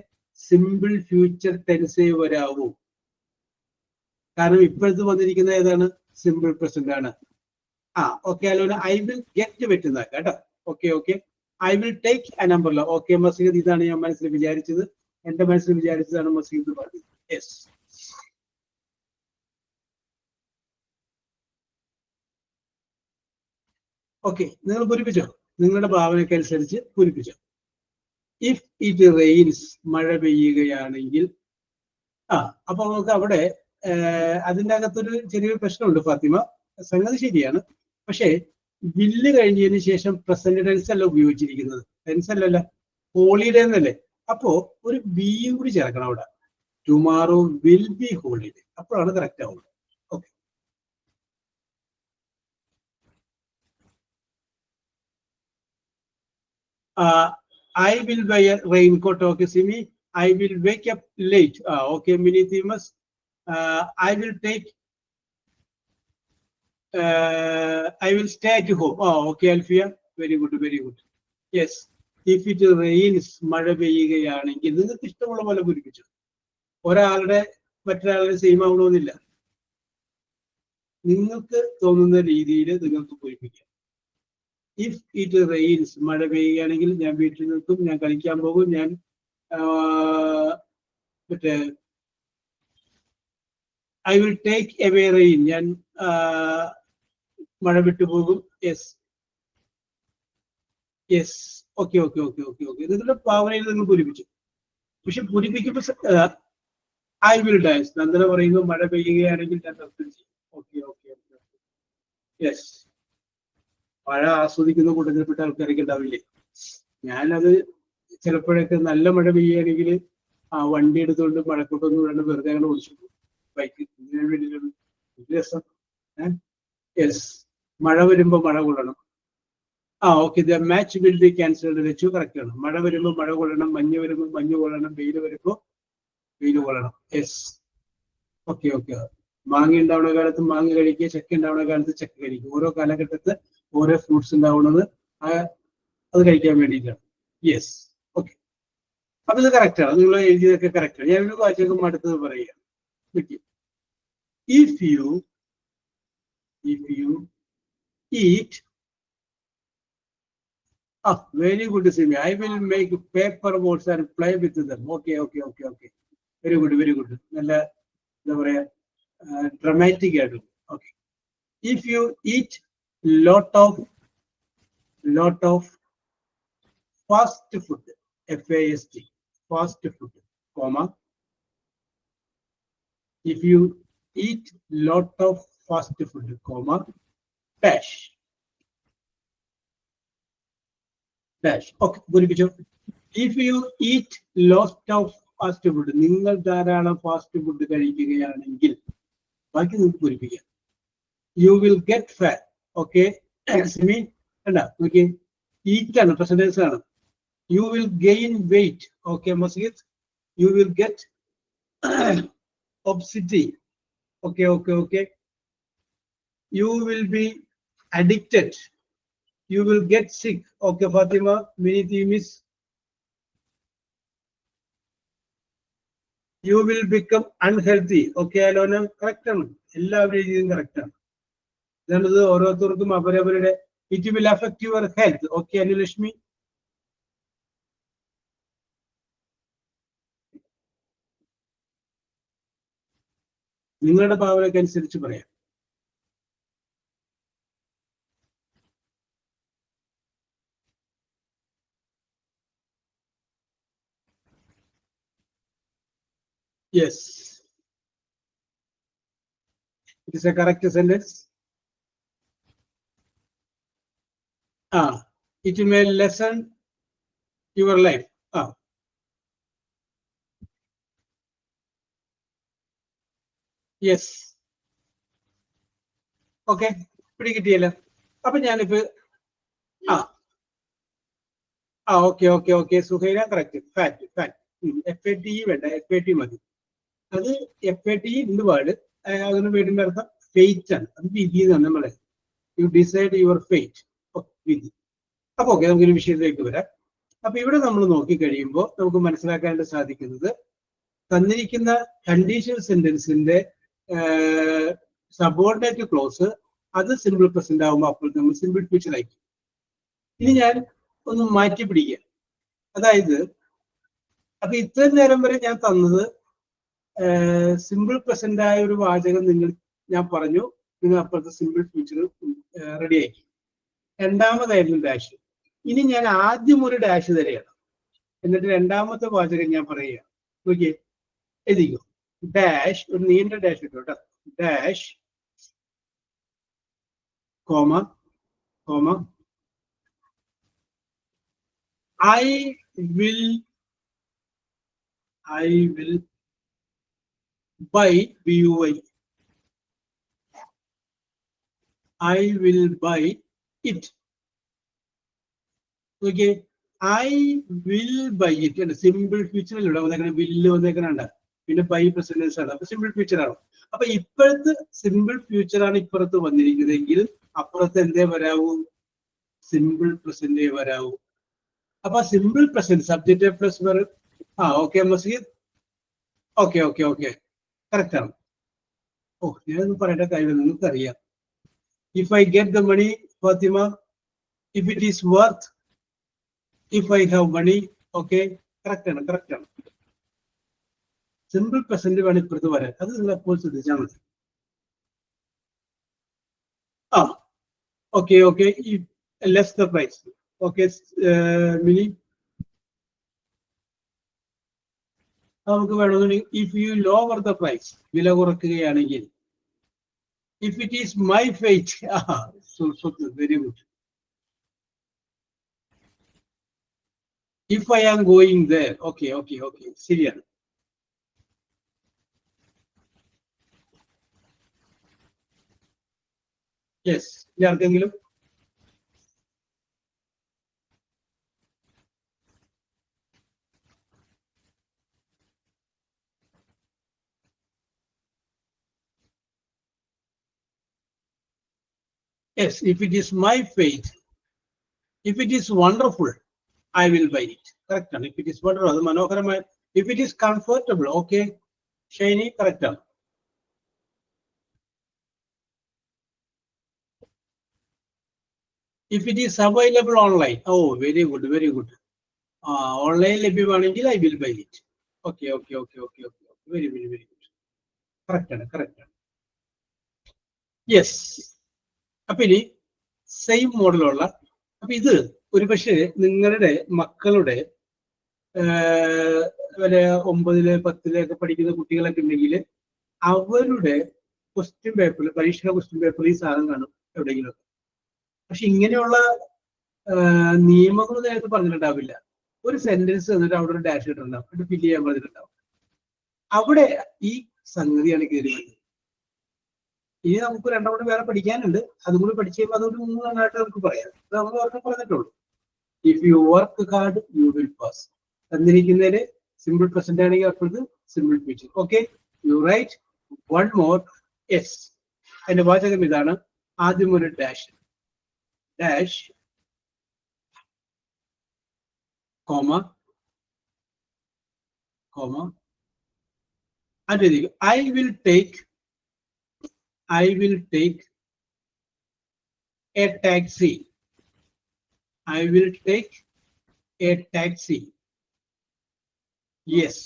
Speaker 2: സിമ്പിൾ ഫ്യൂച്ചർ ടെൻസേ വരാവൂ. കാരണം ഇപ്പോഴത്തെ വന്നിരിക്കുന്നത് ഏതാണ്? സിമ്പിൾ പ്രസന്റ് ആണ്. Okay Alona, I will get പറ്റുന്നതാക്കാം കേട്ടോ. Okay okay, I will take a number. Okay Maseed, ഇതാണ് ഞാൻ മനസ്സിൽ വിചാരിച്ചത്, എന്റെ മനസ്സിൽ വിചാരിച്ചതാണ് മസീദ് പറഞ്ഞത്. യെസ്, ഓക്കെ, നിങ്ങൾ പൂരിപ്പിച്ചോ, നിങ്ങളുടെ ഭാവനയ്ക്ക് അനുസരിച്ച് പൂരിപ്പിച്ചോ. ഇഫ് ഇറ്റ് റെയിൻസ്, മഴ പെയ്യുകയാണെങ്കിൽ. അപ്പൊ നമുക്ക് അവിടെ അതിൻ്റെ അകത്തൊരു ചെറിയൊരു പ്രശ്നമുണ്ട് ഫാത്തിമ. സംഗതി ശരിയാണ്, പക്ഷേ വില്ല് കഴിഞ്ഞതിന് ശേഷം പ്രസന്റ് ടെൻസ് അല്ല ഉപയോഗിച്ചിരിക്കുന്നത്, ടെൻസ് അല്ലല്ല, ഹോളിഡേ എന്നല്ലേ. അപ്പോ ഒരു ബിയും കൂടി ചേർക്കണം അവിടെ. ടുമാറോ വിൽ ബി ഹോളിഡേ, അപ്പോഴാണ് കറക്റ്റ് ആവുന്നത്. Okay, I will wear raincoat. Okay, Simi. I will wake up late. Okay, Mini Themas. I will take. I will stay at home. Okay, Alfia. Very good, very good. Yes. If it rains, മഴ പെയ്യുകയാണെങ്കിൽ നിങ്ങൾക്ക് ഇഷ്ടമുള്ള പോലെ പൂരിപ്പിച്ചു. ഒരാളുടെ മറ്റൊരാളുടെ സെയിം ആവണമെന്നില്ല. നിങ്ങൾക്ക് തോന്നുന്ന രീതിയിൽ നിങ്ങൾക്ക് പൂരിപ്പിക്കാം. ഇഫ് ഇറ്റ് റെയിൻസ്, മഴ പെയ്യുകയാണെങ്കിൽ ഞാൻ വീട്ടിൽ നിൽക്കും, ഞാൻ കളിക്കാൻ പോകും, ഞാൻ മറ്റേ I will take away rain, ഞാൻ മഴ വിട്ടുപോകും. Yes yes, okay okay okay okay okay. നിങ്ങളുടെ ഭാവനയിൽ നിങ്ങൾ പൂരിപ്പിച്ചു. പക്ഷെ പൂരിപ്പിക്കുമ്പോൾ ഐ വിൽ ഡാൻസ്, നന്ദന പറയുന്നു മഴ പെയ്യുകയാണെങ്കിൽ ഞാൻ നൃത്തം ചെയ്യും. Okay okay okay. യെസ്, മഴ ആസ്വദിക്കുന്ന കൂട്ടത്തിൽപ്പെട്ട ആൾക്കാരൊക്കെ ഉണ്ടാവില്ലേ? ഞാനത് ചിലപ്പോഴൊക്കെ നല്ല മഴ പെയ്യുകയാണെങ്കിൽ വണ്ടി എടുത്തുകൊണ്ട് മഴക്കൂട്ടൊന്നും വിടാണ്ട് വെറുതെ അങ്ങനെ ഓടിച്ചു ബൈക്ക്. ഇതിനു വേണ്ടിയിട്ടാണ് രസം. യെസ്, മഴ വരുമ്പോ മഴ കൊള്ളണം. Okay, the match will be cancelled വെച്ചു. കറക്റ്റ് ആണ്. മഴ വരുമ്പോ മഴ കൊള്ളണം, മഞ്ഞ് വരുമ്പോ മഞ്ഞ് കൊള്ളണം, വെയിൽ വരുമ്പോ വെയിൽ കൊള്ളണം. Yes, okay okay. മാങ്ങ ഉണ്ടാവുന്ന കാലത്ത് മാങ്ങ കഴിക്കുക, ചക്ക ഉണ്ടാവുന്ന കാലത്ത് ചക്ക കഴിക്കുക. ഓരോ കാലഘട്ടത്ത് ഓരോ ഫ്രൂട്ട്സ് ഉണ്ടാവുന്നത് അത് കഴിക്കാൻ വേണ്ടിയിട്ടാണ്. Yes, okay. അപ്പൊ ഇത് കറക്റ്റ് ആണ്. നിങ്ങൾ എഴുതിയതൊക്കെ കറക്റ്റ് ആണ്. ഞാനൊരു വാചകം അടുത്തത് പറയുക. If you eat, very good, Simi. I will make paper boats and play with them. Okay, okay, okay, okay. Very good, very good. നല്ല എന്താ പറയാ, ഡ്രമാറ്റിക് ആയിട്ടും. Okay. If you eat lot of fast food, FAST, fast food, comma. If you eat lot of fast food, comma, dash. Dash. Okay, പൂരിപ്പിച്ചു. If you eat lot of fast food, നിങ്ങൾ ധാരാളം ഫാസ്റ്റ് ഫുഡ് കഴിക്കുകയാണെങ്കിൽ, ബാക്കി നിങ്ങൾക്ക് പൂരിപ്പിക്കാം. You will get fat. Okay, Simi അല്ല, നോക്കിയേ, eat ആണ്, പെർസെന്റേജ് ആണ്. You will gain weight. Okay, Masjid, you will get obesity. Okay, okay, okay. You will be addicted. You will get sick. Okay, Fatima, many themes. You will become unhealthy. Okay, Alona, correct ആണ്. എല്ലാവരും എഴുതിയതും കറക്റ്റ് ആണ്. ഇതാണത് ഓരോരുത്തർക്കും അവരവരുടെ it will affect your health. Okay, Anilashmi. നിങ്ങളുടെ ഭാവനയ്ക്ക് അനുസരിച്ച് പറയാം. Yes, it is a correct sentence. It may lessen your life. Yes. Okay, പിടികിട്ടിയല്ലോ. അപ്പൊ ഞാനിപ്പോ okay okay okay. Suhaina correct. Fat FAT വേണ്ട, FAT മതി. അത് FAT ഇന്ന് വേർഡ് അതിന് വേണ്ടിന്റെ അർത്ഥം ഫെയ്റ്റ് ആണ്. അത് വിധി എന്നാണ് നമ്മളെ. യു ഡിസൈഡ് യുവർ ഫെയ്റ്റ്, വിധി. അപ്പൊ ഓക്കെ, നമുക്കൊരു വിഷയത്തിലേക്ക് വരാം. അപ്പൊ ഇവിടെ നമ്മൾ നോക്കി കഴിയുമ്പോൾ നമുക്ക് മനസ്സിലാക്കാനായിട്ട് സാധിക്കുന്നത്, തന്നിരിക്കുന്ന കണ്ടീഷണൽ സെന്റൻസിന്റെ സബോർഡിനേറ്റ് ക്ലോസ് അത് സിമ്പിൾ പ്രസന്റ് ആകുമ്പോൾ അപ്പോൾ നമ്മൾ സിമ്പിൾ ഫ്യൂച്ചർ ആയിരിക്കും. ഇനി ഞാൻ ഒന്ന് മാറ്റി പിടിക്കുക. അതായത് അപ്പൊ ഇത്രയും നേരം വരെ ഞാൻ തന്നത് സിമ്പിൾ പ്രസന്റ് ആയ ഒരു വാചകം ഞാൻ പറഞ്ഞു, നിങ്ങൾ അപ്പുറത്തെ സിമ്പിൾ ഫ്യൂച്ചർ റെഡി ആക്കി. രണ്ടാമതായിരുന്നു ഡാഷ്. ഇനി ഞാൻ ആദ്യം ഒരു ഡാഷ് തരികയാണ്, എന്നിട്ട് രണ്ടാമത്തെ വാചകം ഞാൻ പറയുക. നോക്കിയേ, എഴുതിക്കോ. ഡാഷ്, ഒരു നീണ്ട ഡാഷ് ഇട്ടോ കേട്ടോ. Dash comma comma I will buy, BUY. I will buy it. Okay, I will buy it. Simple ഫ്യൂച്ചറിലൂടെ വന്നേക്കണ വില്ല് വന്നേക്കണുണ്ട്, പിന്നെ ബൈ പ്രസന്റൻസ് ആണ്. അപ്പൊ സിമ്പിൾ ഫ്യൂച്ചർ ആണ്. അപ്പൊ ഇപ്പോഴത്തെ സിമ്പിൾ ഫ്യൂച്ചർ ആണ് ഇപ്പുറത്ത് വന്നിരിക്കുന്നതെങ്കിൽ അപ്പുറത്ത് എന്തേ വരാവൂ? സിമ്പിൾ പ്രസന്റേ വരാവൂ. അപ്പൊ simple present subject plus verb. Okay Maseed, okay okay okay, correct ആണ്. ഞാനൊന്നും പറയേണ്ട കാര്യം നിങ്ങൾക്കറിയാം. If I get the money Fathima, if it is worth, if I have money. Okay, correct ആണ്, കറക്റ്റ് ആണ്. സിമ്പിൾ പ്രസന്റ് വേണം ഇപ്പുറത്ത് വരാൻ. അത് നിങ്ങൾ എപ്പോൾ ശ്രദ്ധിച്ചാൽ മതി. Okay okay, less the price. Okay Mini, നമുക്ക് വേണമെന്നുണ്ടെങ്കിൽ if you lower the price, വില കുറയ്ക്കുകയാണെങ്കിൽ. If it is my fate, very good. If I am going there, okay okay okay, ശരിയാണ്. യെസ്, ഇനി ആർക്കെങ്കിലും? Yes, if it is my fate, if it is wonderful, I will buy it. Correct. If it is wonderful, manoharamay. If it is comfortable, okay, shiny, correct. If it is available online, very good, very good. Online ലഭ്യമാണെങ്കിൽ I will buy it. Okay, okay, okay, okay, okay, very, very, very good. Correct, correct. Yes. അപ്പൊ ഇനി സെയിം മോഡലുള്ള, അപ്പൊ ഇത് ഒരു പക്ഷേ നിങ്ങളുടെ മക്കളുടെ 9, 10 പഠിക്കുന്ന കുട്ടികളൊക്കെ ഉണ്ടെങ്കിൽ അവരുടെ ക്വസ്റ്റ്യൻ പേപ്പറിൽ, പരീക്ഷയുടെ ക്വസ്റ്റ്യൻ പേപ്പറിൽ ഈ സാധനം കാണും എവിടെയെങ്കിലും. പക്ഷെ ഇങ്ങനെയുള്ള നിയമങ്ങൾ നേരത്തെ പറഞ്ഞിട്ടുണ്ടാവില്ല. ഒരു സെന്റൻസ് തന്നിട്ട് അവിടെ ഒരു ഡാഷ് ഇട്ടുണ്ടാവും, അത് ഫില്ല് ചെയ്യാൻ പറഞ്ഞിട്ടുണ്ടാവും. അവിടെ ഈ സംഗതിയാണ് കയറി വരുന്നത്. ഇനി നമുക്ക് രണ്ടാമത് വേറെ പഠിക്കാനുണ്ട്, അതും കൂടി പഠിച്ചു കഴിയുമ്പോൾ അതൊരു 3 എണ്ണമായിട്ട് നമുക്ക് പറയാം. അത് നമ്മൾ അവർക്ക് പറഞ്ഞിട്ടുള്ളൂ. If you work hard you will pass. തന്നിരിക്കുന്നതിന് സിമ്പിൾ പ്രസന്റ് ആണെങ്കിൽ അപ്പോഴത്തെ simple future. Okay, you write one more. Yes, അതിന്റെ വാചകം ഇതാണ്. ആദ്യം ഒരു ഡാഷ്, ഡാഷ് കോമ കോമ, അതിലേക്ക് I will take a taxi. I will take a taxi. Yes.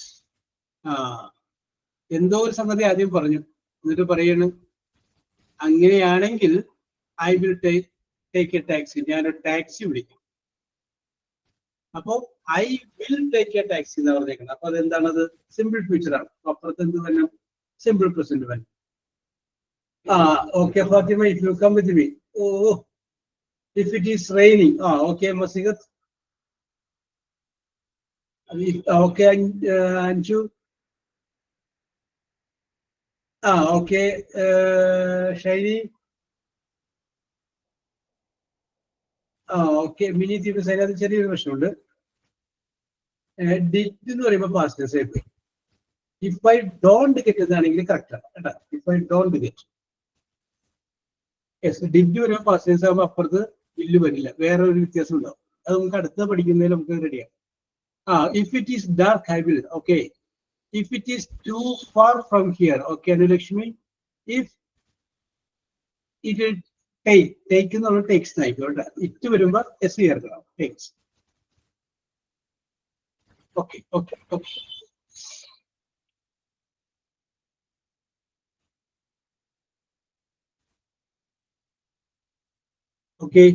Speaker 2: എന്തോ ഒരു സംഗതി ആദ്യം പറഞ്ഞു, എന്നിട്ട് പറയണം അങ്ങനെയാണെങ്കിൽ I will take a taxi. ഞാനൊരു ടാക്സി വിളിക്കും. അപ്പോ I will take a taxi എന്ന് പറഞ്ഞേക്കണം. അപ്പൊ അതെന്താണത്? സിമ്പിൾ ഫ്യൂച്ചർ ആണ്. അപ്പുറത്ത് എന്ത് തന്നെ സിമ്പിൾ പ്രസന്റ് വരും. Okay, Fatima, if you come with me. If it is raining. Okay, Masigat. Okay, Anju. Okay, Shaini. Okay, Mini Tipu Saga, the cherry version. Did you know past the same way? If I don't get the correct, if I don't get. Yes, did you know past the same further? Will you where are you? I don't cut the particular. If it is dark, I will. Okay. If it is too far from here, okay, Lakshmi. If it is taken or takes knife, it to remember yes here takes. Okay, okay, okay. Okay,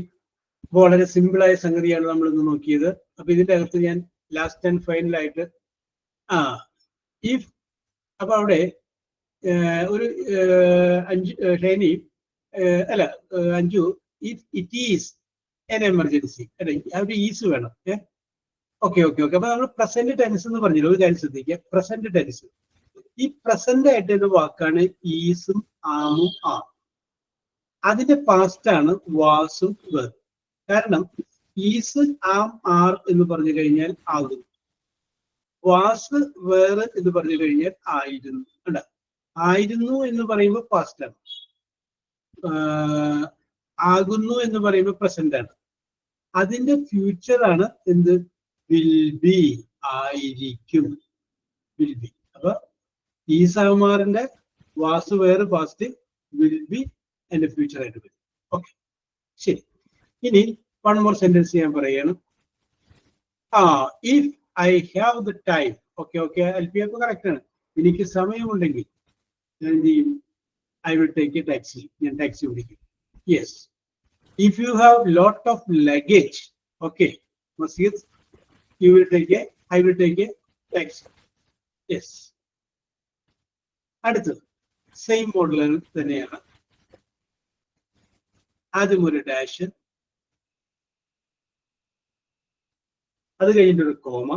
Speaker 2: വളരെ സിമ്പിൾ ആയ സംഗതിയാണ് നമ്മൾ ഇന്ന് നോക്കിയത്. അപ്പൊ ഇതിന്റെ അകത്ത് ഞാൻ ലാസ്റ്റ് ആൻഡ് ഫൈനൽ ആയിട്ട് ഇഫ്, അപ്പൊ അവിടെ ഒരു ഷൈനി അല്ല Anju, if it is N emergency അല്ലെ, അവിടെ ഈസ് വേണം. Okay okay okay. അപ്പൊ നമ്മൾ പ്രസന്റ് ടെൻസ് എന്ന് പറഞ്ഞില്ല, ഒരു കാര്യം ശ്രദ്ധിക്കുക. പ്രസന്റ് ടെൻസ്, ഈ പ്രസന്റ് ആയിട്ടുള്ള വാക്കാണ് ഈസും ആമും ആ. അതിന്റെ പാസ്റ്റ് ആണ് വാസും വെർ. കാരണം ഈസ്, ആം, ആർ എന്ന് പറഞ്ഞു കഴിഞ്ഞാൽ ആകുന്നു. വാസ്, വേറെ എന്ന് പറഞ്ഞു കഴിഞ്ഞാൽ ആയിരുന്നു. അല്ല, ആയിരുന്നു എന്ന് പറയുമ്പോൾ പാസ്റ്റ് ആണ്. ആകുന്നു എന്ന് പറയുമ്പോൾ പ്രസന്റ് ആണ്. അതിന്റെ ഫ്യൂച്ചർ ആണ് എന്ത്? വിൽ ബി, ആയിരിക്കും, വിൽ ബി. അപ്പൊ ഈ സാമാറിന്റെ വാസ് വേറെ പാസ്റ്റ്, വിൽ ബി എന്റെ ഫ്യൂച്ചർ ആയിട്ട് വരും. ഓക്കെ, ശരി. ഇനി വൺ മോർ സെന്റൻസ് ഞാൻ പറയാണ്. If I have the time. Okay okay, എൽപിയൊക്കെ കറക്റ്റ് ആണ്. എനിക്ക് സമയമുണ്ടെങ്കിൽ ഞാൻ എന്ത് ചെയ്യും? I will take a taxi. ഞാൻ ടാക്സി ഓടിക്കും. Yes. If you have lot of luggage, okay Maseed, you will take a, I will take a taxi. Yes. അടുത്തത് സെയിം മോഡൽ തന്നെയാണ്. ആദ്യം ഒരു ഡാഷ്, അത് കഴിഞ്ഞിട്ടൊരു കോമ,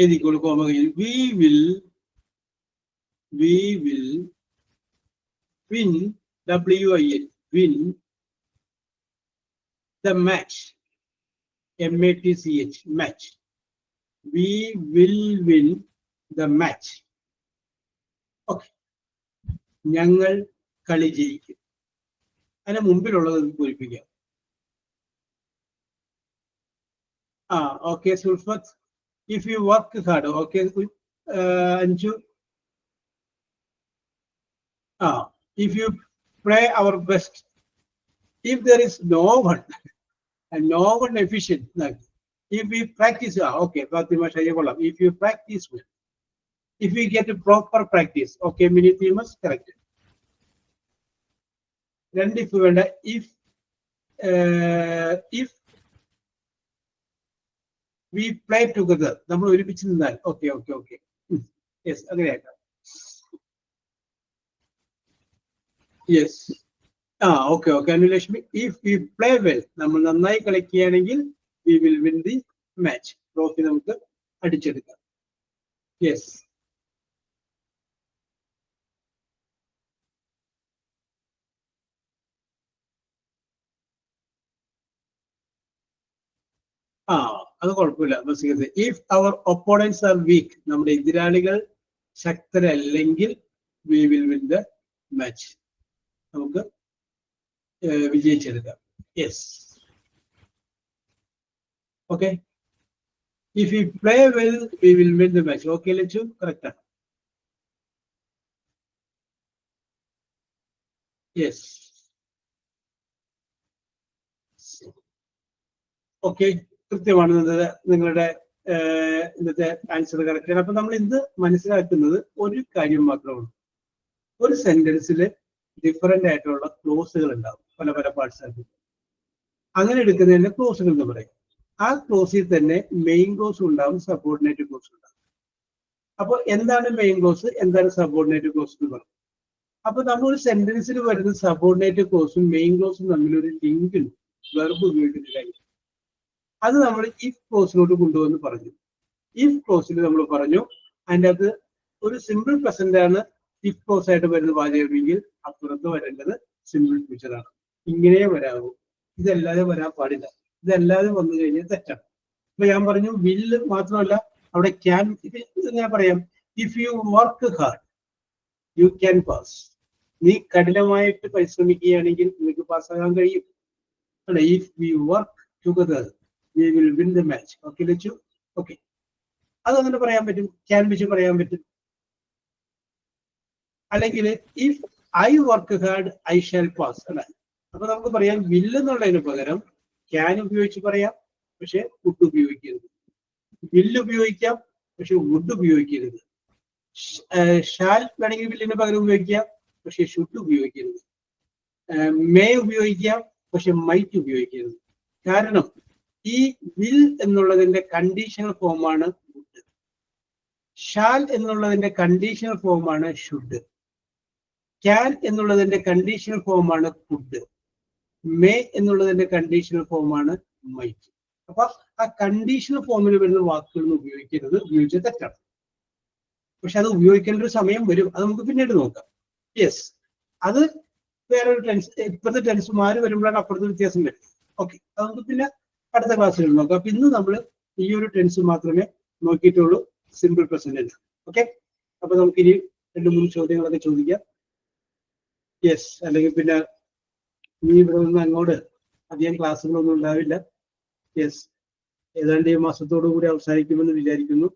Speaker 2: എഴുതിക്കോളൂ. കോമ കഴിഞ്ഞ് we will win, WIN, win the match, MATCH, match. We will win the match. Okay. ഞങ്ങൾ കളി ജയിക്കും. അതിന് മുമ്പിലുള്ളത് പൂരിപ്പിക്കാം. Okay Sulfath, if you work hard, okay, Anju, if you play our best, if there is no one and no one efficient, like if we practice, okay, Fatima Shayakolam, if you practice well, if we get a proper practice, okay, many themes correct. Then if we play together, നമ്മൾ ഒരുമിച്ച് നിന്നാൽ, ഓക്കെ ഓക്കെ ഓക്കെ, യെസ്, അങ്ങനെയാക്കാം. Yes, okay okay Anulakshmi, if we play well, നമ്മൾ നന്നായി കളിക്കുകയാണെങ്കിൽ we will win the match, trophy നമുക്ക് അടിച്ചെടുക്കാം. യെസ്. അത് കുഴപ്പമില്ല. ഇഫ് അവർ ഒപ്പോണൻസ് ആർ വീക്ക്, നമ്മുടെ എതിരാളികൾ ശക്തരല്ലെങ്കിൽ we will win the match, നമുക്ക് വിജയിച്ചെടുക്കാം. Yes. Okay, if you play well we will win the match. Okay Lachu, correct ആണ്. യെസ്. ഓക്കെ, കൃത്യമാണ്. നിങ്ങളുടെ ഇന്നത്തെ ആൻസർ കറക്റ്റ് ആണ്. അപ്പൊ നമ്മൾ ഇന്ന് മനസ്സിലാക്കുന്നത് ഒരു കാര്യം മാത്രമാണ്. ഒരു സെന്റൻസിൽ ഡിഫറെന്റ് ആയിട്ടുള്ള ക്ലോസുകൾ ഉണ്ടാവും, പല പല പാർട്സ് ആയിട്ട്. അങ്ങനെ എടുക്കുന്നതിന്റെ ക്ലോസുകൾ എന്ന് പറയും. ആ ക്ലോസിൽ തന്നെ മെയിൻ ക്ലോസ് ഉണ്ടാവും, സബോർഡിനേറ്റ് ക്ലോസ് ഉണ്ടാവും. അപ്പൊ എന്താണ് മെയിൻ ക്ലോസ്, എന്താണ് സബോർഡിനേറ്റ് ക്ലോസ് എന്ന് പറയും. അപ്പൊ നമ്മൾ ഒരു സെന്റൻസിൽ വരുന്ന സബോർഡിനേറ്റ് ക്ലോസും മെയിൻ ക്ലോസും തമ്മിലൊരു ലിങ്ക് ഉണ്ട്, വെർബ് ഉപയോഗിക്കുന്ന കാര്യം. അത് നമ്മൾ ഇഫ് ക്ലോസിലോട്ട് കൊണ്ടുവന്ന് പറഞ്ഞു. ഇഫ് ക്ലോസിൽ നമ്മൾ പറഞ്ഞു അതിൻ്റെ അത് ഒരു സിമ്പിൾ പ്രസന്റ് ആണ് ഇഫ് ക്ലോസ് ആയിട്ട് വരുന്ന വാചകമെങ്കിൽ അപ്പുറത്ത് വരേണ്ടത് സിമ്പിൾ ഫ്യൂച്ചർ ആണ്. ഇങ്ങനെ വരാവൂ, ഇതല്ലാതെ വരാൻ പാടില്ല. ഇതല്ലാതെ വന്നു കഴിഞ്ഞാൽ തെറ്റാണ്. ഇപ്പൊ ഞാൻ പറഞ്ഞു വില്ല് മാത്രമല്ല, അവിടെ ക്യാൻ. ഞാൻ പറയാം, if you work hard you can pass. നീ കഠിനമായിട്ട് പരിശ്രമിക്കുകയാണെങ്കിൽ നിങ്ങൾക്ക് പാസ്സാകാൻ കഴിയും. അല്ലെ, if we work together we will win the match. Okay Lachu, okay, അതങ്ങനെ പറയാൻ പറ്റും, ക്യാൻ വെച്ച് പറയാൻ പറ്റും. അല്ലെങ്കിൽ if I work hard I shall pass, അല്ലെ. അപ്പൊ നമുക്ക് പറയാം വില്ല് എന്നുള്ളതിന് പകരം ക്യാൻ ഉപയോഗിച്ച് പറയാം, പക്ഷെ വുഡ് ഉപയോഗിക്കരുത്. വില്ല് ഉപയോഗിക്കാം, പക്ഷെ വുഡ് ഉപയോഗിക്കരുത്. ഷാൽ വേണമെങ്കിൽ വില്ലിന് പകരം ഉപയോഗിക്കാം, പക്ഷെ ഷുഡ് ഉപയോഗിക്കരുത്. മേ ഉപയോഗിക്കാം, പക്ഷെ മൈറ്റ് ഉപയോഗിക്കരുത്. കാരണം ഈ വിൽ എന്നുള്ളതിന്റെ കണ്ടീഷണൽ ഫോമാണ് വുഡ്, ഷാൽ എന്നുള്ളതിന്റെ കണ്ടീഷണൽ ഫോമാണ് ഷുഡ്, ക്യാൻ എന്നുള്ളതിന്റെ കണ്ടീഷണൽ ഫോമാണ് കുഡ്, മേ എന്നുള്ളതിന്റെ കണ്ടീഷണൽ ഫോമാണ് മൈറ്റ്. അപ്പൊ ആ കണ്ടീഷണൽ ഫോമിൽ വരുന്ന വാക്കുകളൊന്നും ഉപയോഗിക്കരുത്, ഉപയോഗിച്ചത് തെറ്റാണ്. പക്ഷെ അത് ഉപയോഗിക്കേണ്ട ഒരു സമയം വരും, അത് നമുക്ക് പിന്നീട് നോക്കാം. യെസ്, അത് വേറൊരു ടെൻസ്, ഇപ്പോഴത്തെ ടെൻസ് മാറി വരുമ്പോഴാണ് അപ്പുറത്തെ വ്യത്യാസം വരും. ഓക്കെ, അതുകൊണ്ട് പിന്നെ അടുത്ത ക്ലാസ്സിൽ നോക്കാം. അപ്പൊ ഇന്ന് നമ്മൾ ഈ ഒരു ടെൻസ് മാത്രമേ നോക്കിയിട്ടുള്ളൂ, സിമ്പിൾ പ്രസന്റ്. ഓക്കെ, അപ്പൊ നമുക്കിനി 2-3 ചോദ്യങ്ങളൊക്കെ ചോദിക്കാം. യെസ്, അല്ലെങ്കിൽ പിന്നെ ഇനി ഇവിടെ നിന്ന് അങ്ങോട്ട് അധികം ക്ലാസ്സുകളൊന്നും ഉണ്ടാവില്ല. യെസ്, ഏതാണ്ട് ഈ മാസത്തോടു കൂടി അവസാനിക്കുമെന്ന് വിചാരിക്കുന്നു.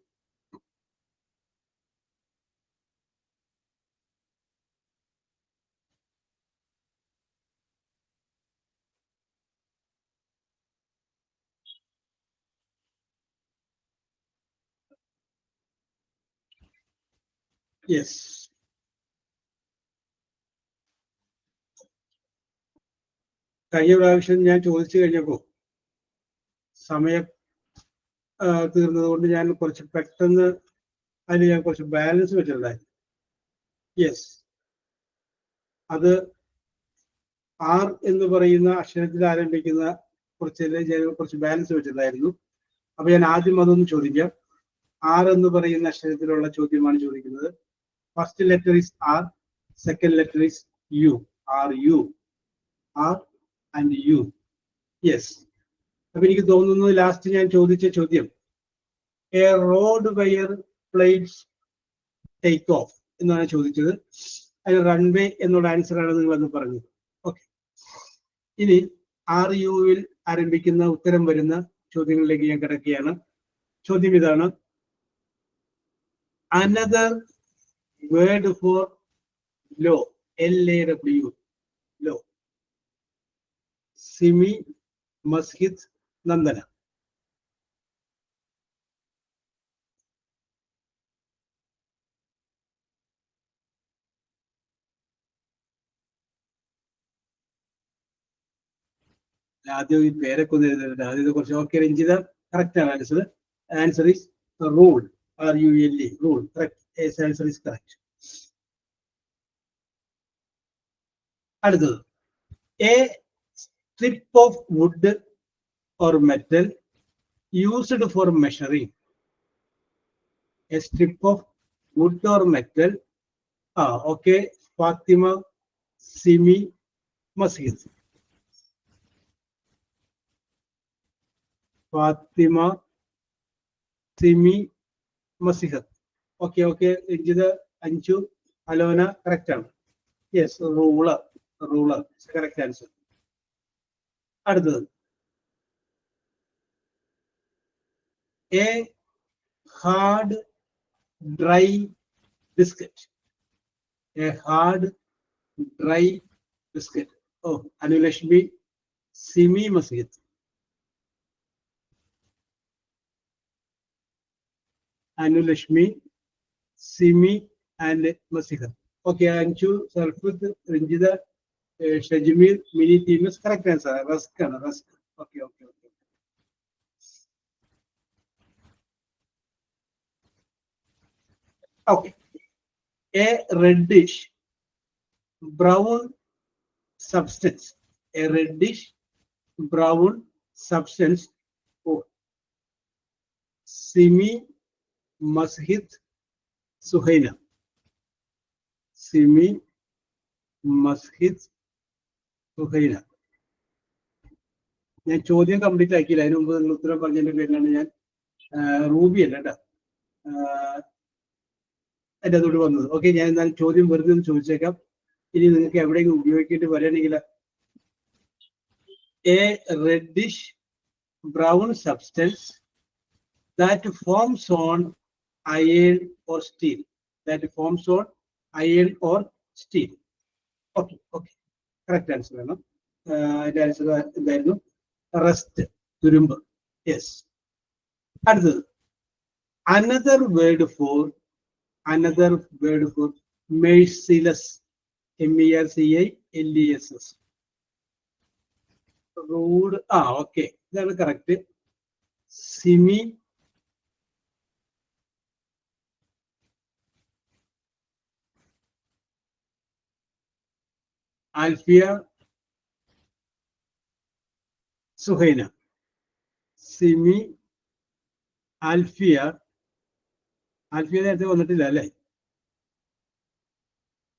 Speaker 2: യെസ്, കഴിഞ്ഞ പ്രാവശ്യം ഞാൻ ചോദിച്ചു കഴിഞ്ഞപ്പോൾ സമയം തീർന്നത് കൊണ്ട് ഞാൻ കുറച്ച് പെട്ടെന്ന് അതിന് ഞാൻ കുറച്ച് ബാലൻസ് വെച്ചിട്ടുണ്ടായിരുന്നു. യെസ്, അത് ആർ എന്ന് പറയുന്ന അക്ഷരത്തിൽ ആരംഭിക്കുന്ന കുറച്ച് ബാലൻസ് വെച്ചിട്ടുണ്ടായിരുന്നു. അപ്പൊ ഞാൻ ആദ്യം അതൊന്ന് ചോദിക്കാം. ആർ എന്ന് പറയുന്ന അക്ഷരത്തിലുള്ള ചോദ്യമാണ് ചോദിക്കുന്നത്. First letter is R, second letter is U. R U, R and U. Yes, അപ്പൊ എനിക്ക് തോന്നുന്നു ലാസ്റ്റ് ഞാൻ ചോദിച്ച ചോദ്യം a road where plates take off എന്നാണ് ചോദിച്ചത്. അതിന് റൺവേ എന്നുള്ള ആൻസർ ആണ് നിങ്ങൾ അന്ന് പറഞ്ഞത്. ഓക്കെ, ഇനി ആർ യുവിൽ ആരംഭിക്കുന്ന ഉത്തരം വരുന്ന ചോദ്യങ്ങളിലേക്ക് ഞാൻ കിടക്കുകയാണ്. ചോദ്യം ഇതാണ്: another word for law, LAW, law. Simi, Masjid, Nandana. ആദ്യം ഈ പേരൊക്കെ ഒന്ന് എഴുതുന്നുണ്ട്. ആദ്യം കുറച്ച് ഓക്കെ. രഞ്ജിത, കറക്റ്റ് ആണ് answer. Answer is rule, RULE, rule. Correct, answer is correct. അടുത്തത്, a strip of wood or metal used for measuring. A strip of wood or metal. Okay, Fathima, Simi, Masjid. Fathima, Simi, Masihath. Okay okay, Ranjitha, Anju, Alona, correct ആണ്. Yes, ruler, ruler correct answer. അടുത്തത്, A hard dry biscuit. A hard dry biscuit. ഓ, Anulakshmi, Simi, Masjid. Anulakshmi, Simi and Masihath. Okay, Anju, Sarfath, Ranjitha, Shajmeer, Mini teams. Correct answer rusk ആണ്, rusk. Okay okay okay. Okay, a reddish brown substance. A reddish brown substance. ഓ, സിമി, മസ്ജിദ്, സുഹൈന. സിമി, മസ്ജിദ്, സുഹൈന. ഞാൻ ചോദ്യം കംപ്ലീറ്റ് ആക്കിയില്ല, അതിന് മുമ്പ് നിങ്ങൾ ഉത്തരം പറഞ്ഞതിന്റെ പേരിലാണ് ഞാൻ റൂബി അല്ല കേട്ടോ എൻ്റെ അതോട് വന്നത്. ഓക്കെ, ഞാൻ എന്നാലും ചോദ്യം വെറുതെ ഒന്ന് ചോദിച്ചേക്കാം. ഇനി നിങ്ങൾക്ക് എവിടെയെങ്കിലും ഉപയോഗിക്കേണ്ടി വരണമെങ്കിൽ, A reddish brown substance that forms on iron or steel. That forms on iron or steel. Okay, okay. Correct answer ആണ്. അതിന്റെ ആൻസർ എന്തായിരുന്നു? റസ്റ്റ്, തുരുമ്പ്. യെസ്. അടുത്തത്, another word for merciless. MERCILESS. Rude. Okay, ഇതാണ് കറക്റ്റ്. സിമി, ആൽഫിയ, സുഹൈന. സിമി, ആൽഫിയ. ആൽഫിയ നേരത്തെ വന്നിട്ടില്ല അല്ലേ?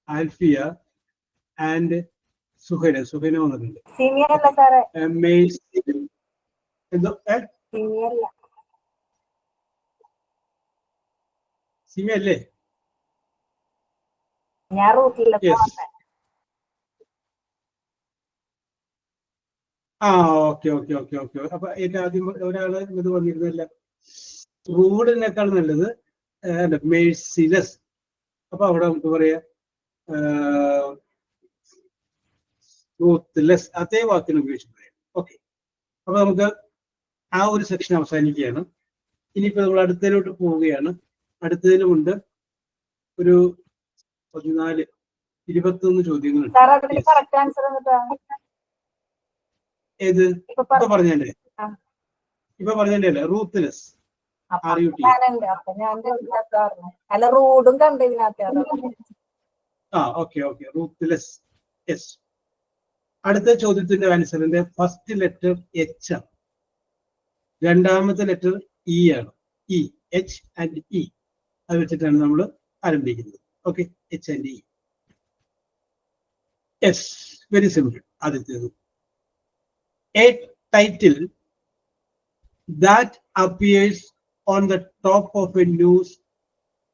Speaker 2: ആൽഫിയ ആൻഡ് സുഹൈന വന്നിട്ടുണ്ട്.
Speaker 4: സീനിയർ അല്ല സാറേ,
Speaker 2: മെയിൽസ് എന്തോ
Speaker 4: സീനിയർ അല്ല.
Speaker 2: സിമി അല്ലേ?
Speaker 4: ഞാൻ റൂട്ടില്ല.
Speaker 2: ആ ഓക്കെ ഓക്കെ ഓക്കെ ഓക്കെ. അപ്പൊ ഏറ്റവും ആദ്യം ഒരാള് ഇത് വന്നിരുന്നില്ല, റൂഡിനേക്കാൾ നല്ലത് മെഴ്സിലെസ്. അപ്പൊ അവിടെ നമുക്ക് പറയാം റൂത്ത്ലെസ്, അതേ വാക്കിന് ഉപയോഗിച്ച് പറയാം. ഓക്കെ, അപ്പൊ നമുക്ക് ആ ഒരു സെക്ഷൻ അവസാനിക്കുകയാണ്. ഇനിയിപ്പോ നമ്മൾ അടുത്തതിലോട്ട് പോവുകയാണ്. അടുത്തതിന് മുണ്ട് ഒരു 14-21 ചോദ്യങ്ങളുണ്ട്. ഏത് ഇപ്പൊ പറഞ്ഞേ? ഇപ്പൊ പറഞ്ഞേ അല്ലേ, റൂത്ത്ലെസ്.
Speaker 4: അല്ല, റൂഡും കണ്ടതിനകത്ത്.
Speaker 2: ആ ഓക്കെ ഓക്കെ, റൂത്ത്ലെസ്. യെസ്. അടുത്ത ചോദ്യത്തിന്റെ ആൻസറിന്റെ ഫസ്റ്റ് ലെറ്റർ എച്ച് ആണ്, രണ്ടാമത്തെ ലെറ്റർ ഇ ആണ്. ഇ, എച്ച് ആൻഡ് ഇ, അത് വെച്ചിട്ടാണ് നമ്മൾ ആരംഭിക്കുന്നത്. Okay, H and E. Yes, very simple. ആദ്യത്തേത്, a title that appears on the top of a news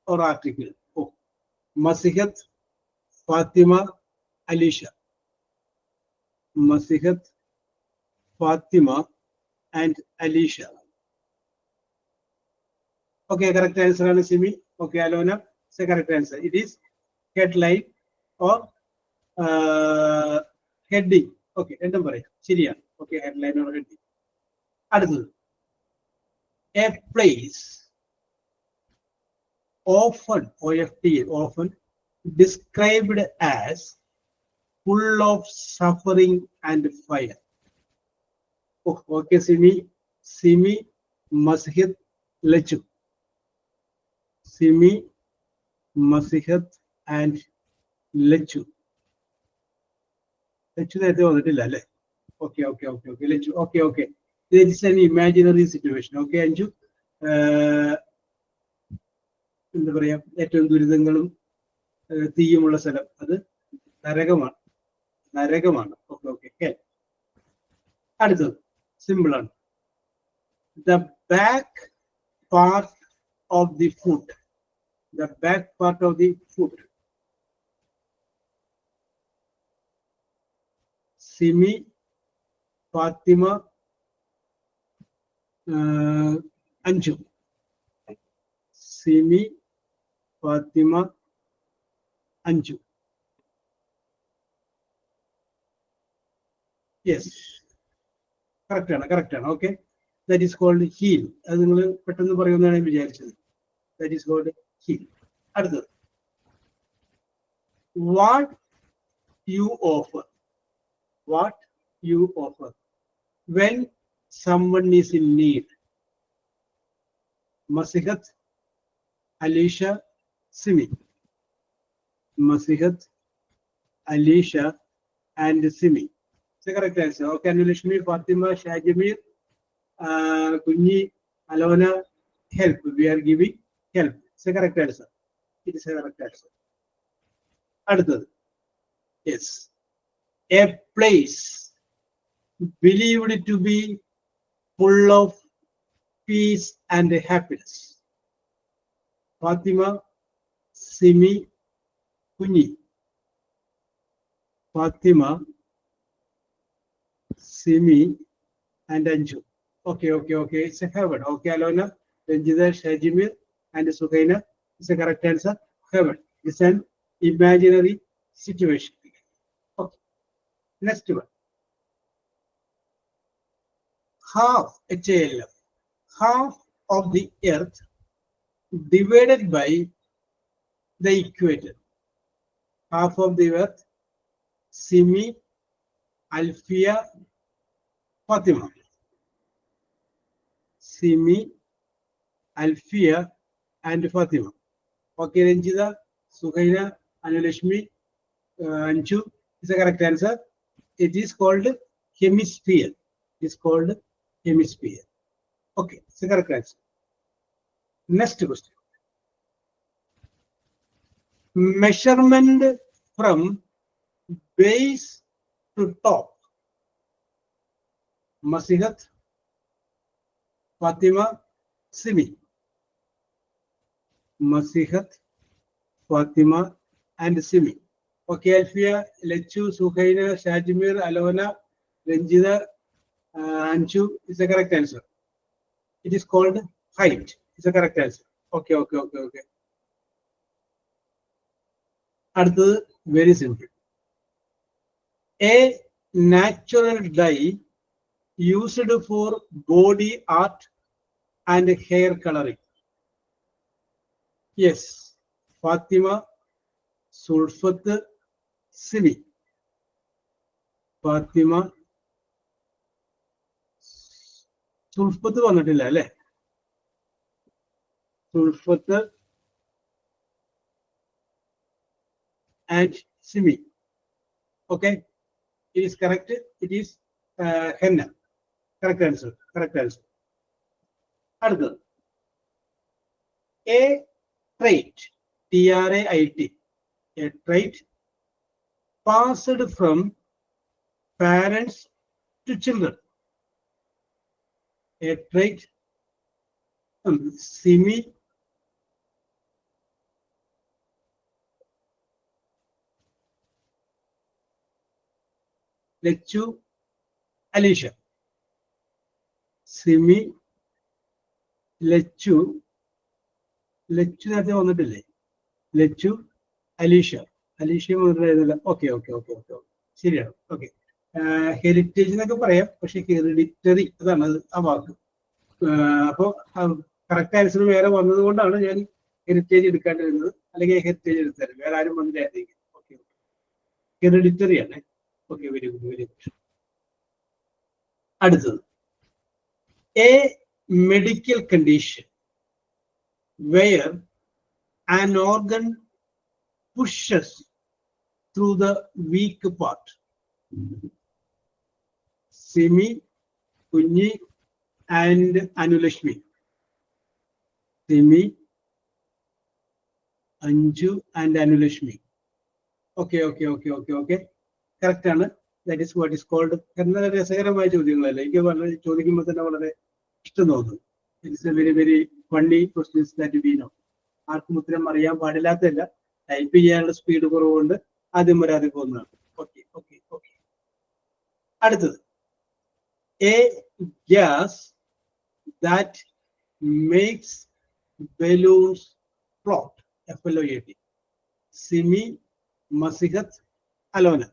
Speaker 2: or article. Oh, Masihat, Fatima, Alisha. Masihat, Fatima and Alisha. Okay, correct answer ആണ് Simi. Okay, Alona, say correct answer. It is headline or heading. Okay, രണ്ടും പറയാം, ശരിയാണ്. Okay, headline or heading. അടുത്തത്, a place often, often described as full of suffering and fire. Okay, Simi, Masihat, Lechu. Simi, Masihat and Lechu. Lechu നേരത്തെ വന്നിട്ടില്ല അല്ലേ? Okay, okay, okay, okay. Lechu. Okay, okay. There is an imaginary situation. Okay, Anju. എന്താ പറയാ, ഏറ്റവും ദുരിതങ്ങളും തീയുമുള്ള സ്ഥലം അത് നരകമാണ്. നരകമാണ്. Okay okay. അടുത്തത് സിമ്പിൾ ആണ്. The back part of the food. The back part of the food. Simi, Fathima, Anju. Simi, Fathima, Anju. Yes, correct ആണ്, കറക്റ്റ് ആണ്. Okay, that is called heel. അത് നിങ്ങൾ പെട്ടെന്ന് പറയുമെന്നാണ് ഞാൻ വിചാരിച്ചത്. That is called heel. അടുത്തത്, what you offer. What you offer when someone is in need. Masihat, Alisha, Simi. Masihat, Alisha and Simi. The correct answer. Okay, Anulashmi, Fatima, Shajamir, Kunyi, Alona, help. We are giving help. The correct answer. It is a correct answer. Adutha. Yes. A place believed to be full of peace and happiness. Fatima, Simi, Kunyi. Fatima, Simi and Anju. Okay, okay, okay. It's a heaven. Okay, Alona, Ranjida, Shajimir and Sukaina. It's a correct answer. Heaven. It's an imaginary situation. Okay. Next one. Half, HALF, half of the earth divided by the equator. Half of the earth, Simi, Alfia, Fatima. Simi, Alfia and Fatima. Okay, Ranjida, Sukaina, Anulashmi, Anju is the correct answer. It is called hemisphere. It is called hemisphere. Okay, it's the correct answer. Next question. Measurement from base to top. Masihat, Fatima, Simi. Masihat, Fatima, and Simi. Okay, Alfia, Lechu, Suhaina, Shajimir, Alona, Renjida, Anchu is the correct answer. It is called height. It's the correct answer. Okay. அடுத்தது very simple. A natural dye used for body art and hair coloring. Yes, Fatima, Sulfat, Simi. Fatima, Sulfat വന്നിട്ടില്ല അല്ലേ? Sulfat and Simi. Okay, it is correct. It is henna. Correct answer. அடுத்தது A trait, T-R-A-I-T, a trait passed from parents to children. A trait, Simi, Lechu, Alicia. Simi, Lechu നേരത്തെ വന്നിട്ടില്ലേ? Lechu, Alicia. Okay. ശരിയാണ്. ഓക്കെ, ഹെറിറ്റേജ് എന്നൊക്കെ പറയാം, പക്ഷെ ഹെറിഡിറ്ററി അതാണ് ആ വാക്ക്. അപ്പോൾ കറക്റ്റ് ആൻസർ വേറെ വന്നത് കൊണ്ടാണ് ഞാൻ ഹെറിറ്റേജ് എടുക്കാണ്ടിരുന്നത്, അല്ലെങ്കിൽ ഹെറിറ്റേജ് എടുത്താലും വേറെ ആരും വന്നില്ലായിരുന്നെങ്കിൽ. ഓക്കെ, ഹെറിഡിറ്ററി ആണ്. Okay, very good. അടുത്തത് A medical condition where an organ pushes through the weak part. Simi, Kunyi, and Anulashmi. Simi, Anju, and Anulashmi. Okay. Correct ആണ്. That is what is called. വളരെ രസകരമായ ചോദ്യങ്ങളല്ലേ, എനിക്ക് വളരെ ചോദിക്കുമ്പോൾ തന്നെ വളരെ ഇഷ്ടം തോന്നുന്നു. It's A very very funny questions that we know. ആർക്കും ഉത്തരം അറിയാൻ പാടില്ലാത്തല്ല, ടൈപ്പ് ചെയ്യാനുള്ള സ്പീഡ് കുറവുകൊണ്ട് ആദ്യം വരാതെ പോകുന്നതാണ്. ഓക്കെ. അടുത്തത് A gas that makes balloons float. FLOAT. Simi, Masihat, Alona.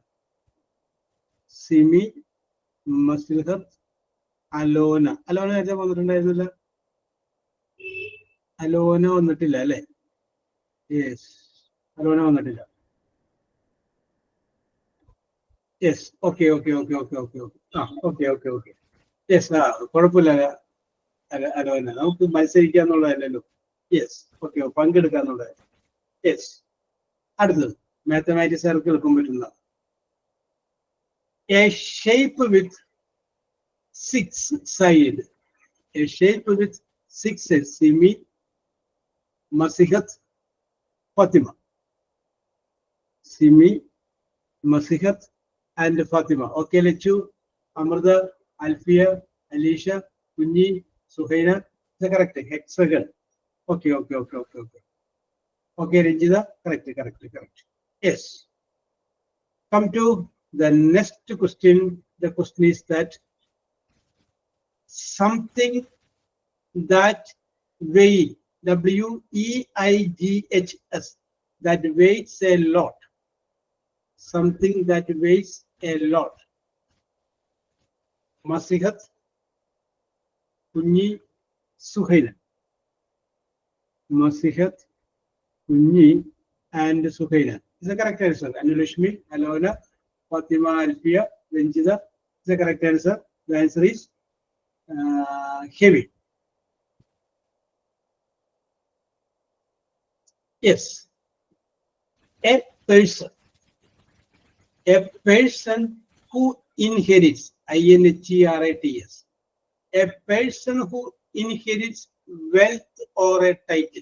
Speaker 2: Simi, Masihat, Alona. Alona നേരത്തെ വന്നിട്ടുണ്ടായിരുന്നില്ല? അലോന വന്നിട്ടില്ല അല്ലേ? യെസ്, അലോന വന്നിട്ടില്ല. Yes, okay. യെസ്, കുഴപ്പമില്ല അലോന, നമുക്ക് മത്സരിക്കാന്നുള്ളതല്ലല്ലോ. യെസ്, ഓക്കെ, പങ്കെടുക്കാന്നുള്ളത്. യെസ്. അടുത്തത് മാത്തമാറ്റിക്സ് ആർക്ക് എടുക്കാൻ പറ്റുന്ന a shape with 6 sides. A shape with 6 sides. Simi, Masihat, Fatima. Simi, Masihat, and Fatima. Okay, Lechu, Amrita, Alfia, Alicia, Kunyi, Suhaina. The correct hexagon. Okay. Okay, Renjida, correct. Yes. Come to the next question. The question is that something that weighs, WEIGHS, that weighs a lot. Something that weighs a lot. Masihat, Kunyi, Suhaina. Masihat, Kunyi, and Suhaina. Is the correct answer. Anulashmi, Alona, Fatima, Alfia, Renjida. Is the correct answer. The answer is heavy. Yes. A person who inherits, INHERITS, a person who inherits wealth or a title.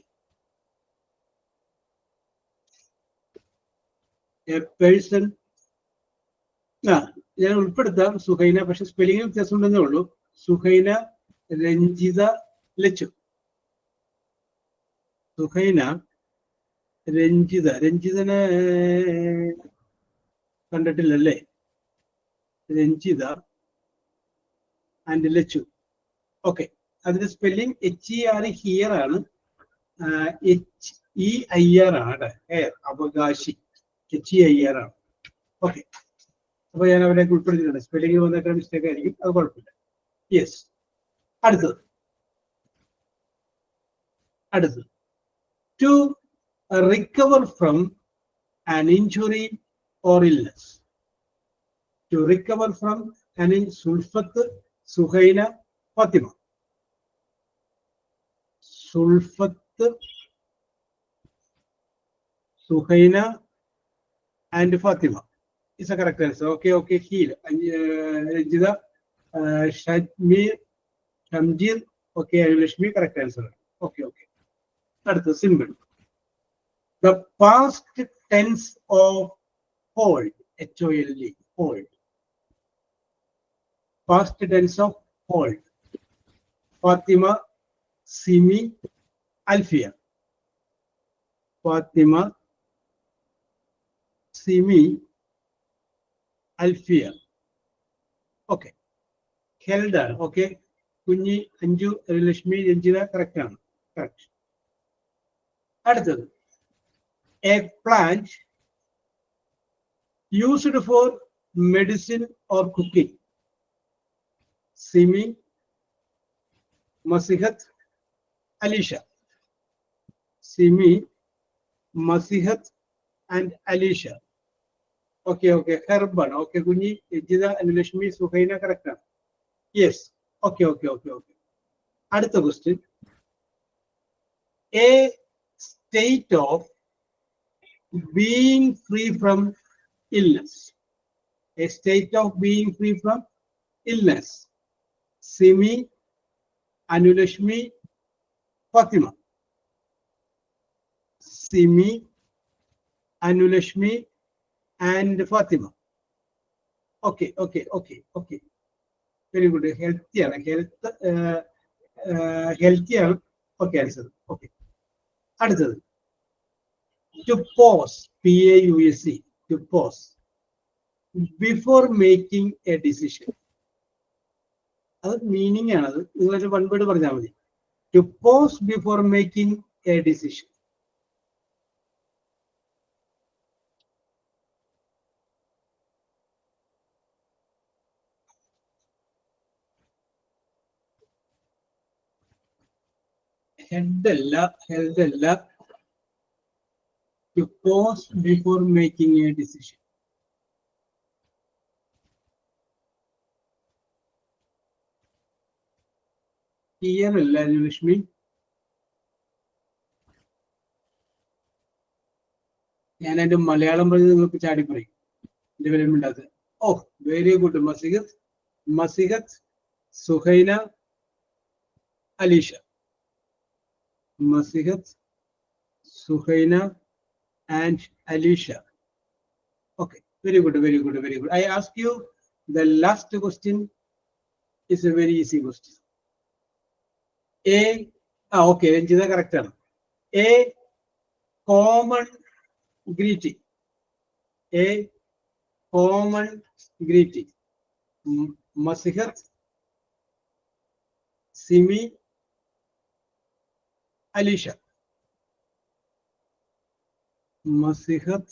Speaker 2: A person, ഞാൻ ഉൾപ്പെടുത്താം സുഹൈന, പക്ഷെ സ്പെല്ലിംഗ് വ്യത്യാസം ഉണ്ടെന്നേ ഉള്ളൂ. സുഹൈന, രഞ്ജിത, ലച്ചു. സുഹൈന, രഞ്ജിത. രഞ്ജിതനെ കണ്ടിട്ടില്ലല്ലേ? രഞ്ജിത ആൻഡ് ലച്ചു. ഓക്കെ, അതിന്റെ സ്പെല്ലിംഗ് HER ഹിയർ ആണ്, HEIR ആണ്. ഹെയർ, അവകാശി, HEIR ആണ്. ഓക്കെ, അപ്പൊ ഞാൻ അവരെ ഉൾപ്പെടുത്തിയിട്ടുണ്ട്. സ്പെല്ലിംഗ് വന്നിട്ട് മിസ്റ്റേക്ക് ആയിരിക്കും, അത് കുഴപ്പമില്ല. യെസ്, അടുത്തത് to recover from an injury or illness. To recover from an Sulfath, Suhaina, Fathima. Sulfath, Suhaina and Fatima is a correct answer. Okay, heal. Rajida, Shajmir, Shamjir. Okay, Ayulashmi, correct answer. Okay. That's the symbol. The past tense of hold, HOLD, hold. Past tense of hold. Fatima, Simi, Alfia. Fatima, Simi, Alfia. Okay. Held. Okay. Kunji, Anju, Ayulashmi, Ranjira, correct. Correct. அடுத்தது, a plant used for medicine or cooking. Simi, Masihat, Alisha. Simi, Masihat and Alisha. Okay. Herban. Okay, Kunji, Ejida, Ayulashmi, Suhaina, correct. Yes. Okay. அடுத்த question. A state of being free from illness. A state of being free from illness. Simi, Anulashmi, Fatima. Simi, Anulashmi and Fatima. Okay. Very good. Healthier. Okay, answer. Okay. അടുത്തത്, to pause, PAUSE, to pause before making a decision. അത് മീനിങ് ആണത്. നിങ്ങളൊരു വൺ വേർഡ് പറഞ്ഞാൽ മതി. To pause before making a decision. Held അല്ല. To pause before making a decision. Here അല്ല ലക്ഷ്മി. ഞാൻ അതിന്റെ മലയാളം പറഞ്ഞ് നിങ്ങൾക്ക് ചാടി പറയും. ഡെവലപ്മെന്റ് അത്. ഓ, very good. Masihath, Suhaina, Alisha. Masihat, Suhaina and Alisha. Okay, very good. I ask you the last question is a very easy question. Okay, Ranjita, correct. A common greeting. A common greeting. Masihat, Simi, Alisha. Masihat,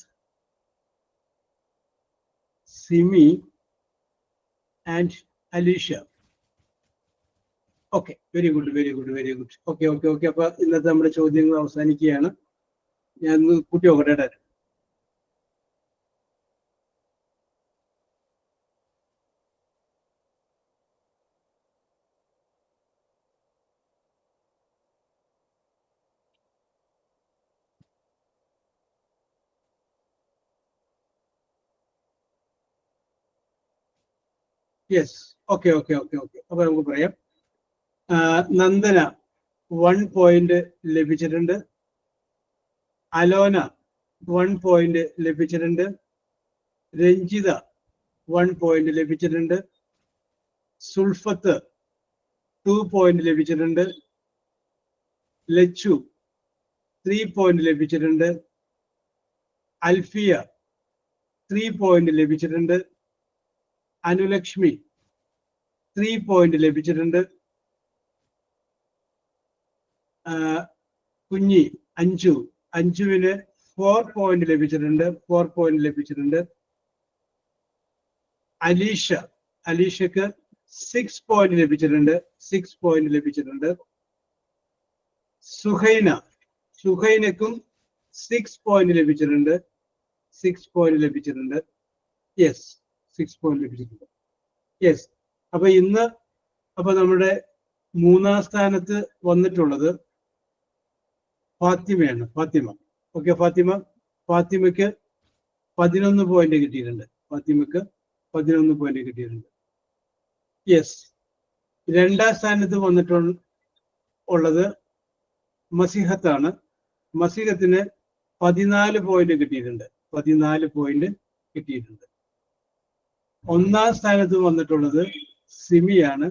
Speaker 2: Simi and Alisha. Okay, very good. Okay. അപ്പൊ ഇന്നത്തെ നമ്മുടെ ചോദ്യങ്ങൾ അവസാനിക്കുകയാണ്. ഞാൻ കൂട്ടി നോക്കട്ടെ. Yes, okay. അപ്പൊ നമുക്ക് പറയാം. നന്ദന 1 പോയിന്റ് ലഭിച്ചിട്ടുണ്ട്. അലോന 1 പോയിന്റ് ലഭിച്ചിട്ടുണ്ട്. രഞ്ജിത 1 പോയിന്റ് ലഭിച്ചിട്ടുണ്ട്. സുൽഫത്ത് 2 പോയിന്റ് ലഭിച്ചിട്ടുണ്ട്. ലച്ചു 3 പോയിന്റ് ലഭിച്ചിട്ടുണ്ട്. അൽഫിയ 3 പോയിന്റ് ലഭിച്ചിട്ടുണ്ട്. അനുലക്ഷ്മി 3 പോയിന്റ് ലഭിച്ചിട്ടുണ്ട്. കുഞ്ഞി അഞ്ജുവിന് 4 പോയിന്റ് ലഭിച്ചിട്ടുണ്ട്. 4 പോയിന്റ് ലഭിച്ചിട്ടുണ്ട്. അലീഷക്ക് 6 പോയിന്റ് ലഭിച്ചിട്ടുണ്ട്. 6 പോയിന്റ് ലഭിച്ചിട്ടുണ്ട്. സുഹൈനക്കും 6 പോയിന്റ് ലഭിച്ചിട്ടുണ്ട്. 6 പോയിന്റ് ലഭിച്ചിട്ടുണ്ട്. യെസ്, 6 പോയിന്റ് ലഭിച്ചിട്ടുണ്ട്. യെസ്. അപ്പൊ നമ്മുടെ 3-ാം സ്ഥാനത്ത് വന്നിട്ടുള്ളത് ഫാത്തിമയാണ്. ഓക്കെ, ഫാത്തിമയ്ക്ക് 11 പോയിന്റ് കിട്ടിയിട്ടുണ്ട്. 11 പോയിന്റ് കിട്ടിയിട്ടുണ്ട്. യെസ്. 2-ാം സ്ഥാനത്ത് വന്നിട്ടുള്ളത് മസിഹത്താണ്. മസിഹത്തിന് 14 പോയിന്റ് കിട്ടിയിട്ടുണ്ട്. 14 പോയിന്റ് കിട്ടിയിട്ടുണ്ട്. 1-ാം സ്ഥാനത്ത് വന്നിട്ടുള്ളത് സിമിയാണ്.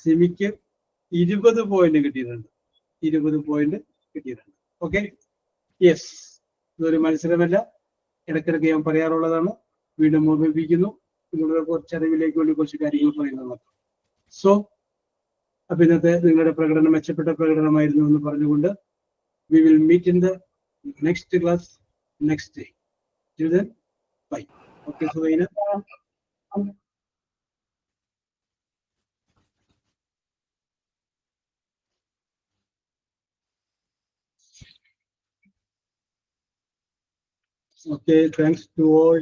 Speaker 2: സിമിക്ക് 20 പോയിന്റ് കിട്ടിയിട്ടുണ്ട്. 20 പോയിന്റ് കിട്ടിയിട്ടുണ്ട്. Okay, yes. ഇതൊരു മത്സരമല്ല, ഇടയ്ക്കിടയ്ക്ക് ഞാൻ പറയാറുള്ളതാണ്. വീണ്ടും ഓർമ്മിപ്പിക്കുന്നു. നിങ്ങളുടെ കുറച്ചറിവിലേക്ക് വേണ്ടി കുറച്ച് കാര്യങ്ങൾ പറയുന്നത്. സോ അപ്പൊ ഇന്നത്തെ നിങ്ങളുടെ പ്രകടനം മെച്ചപ്പെട്ട പ്രകടനമായിരുന്നു എന്ന് പറഞ്ഞുകൊണ്ട് we will meet in the next class next day. Till then, bye. Okay, Suhaina. Okay, thanks to all.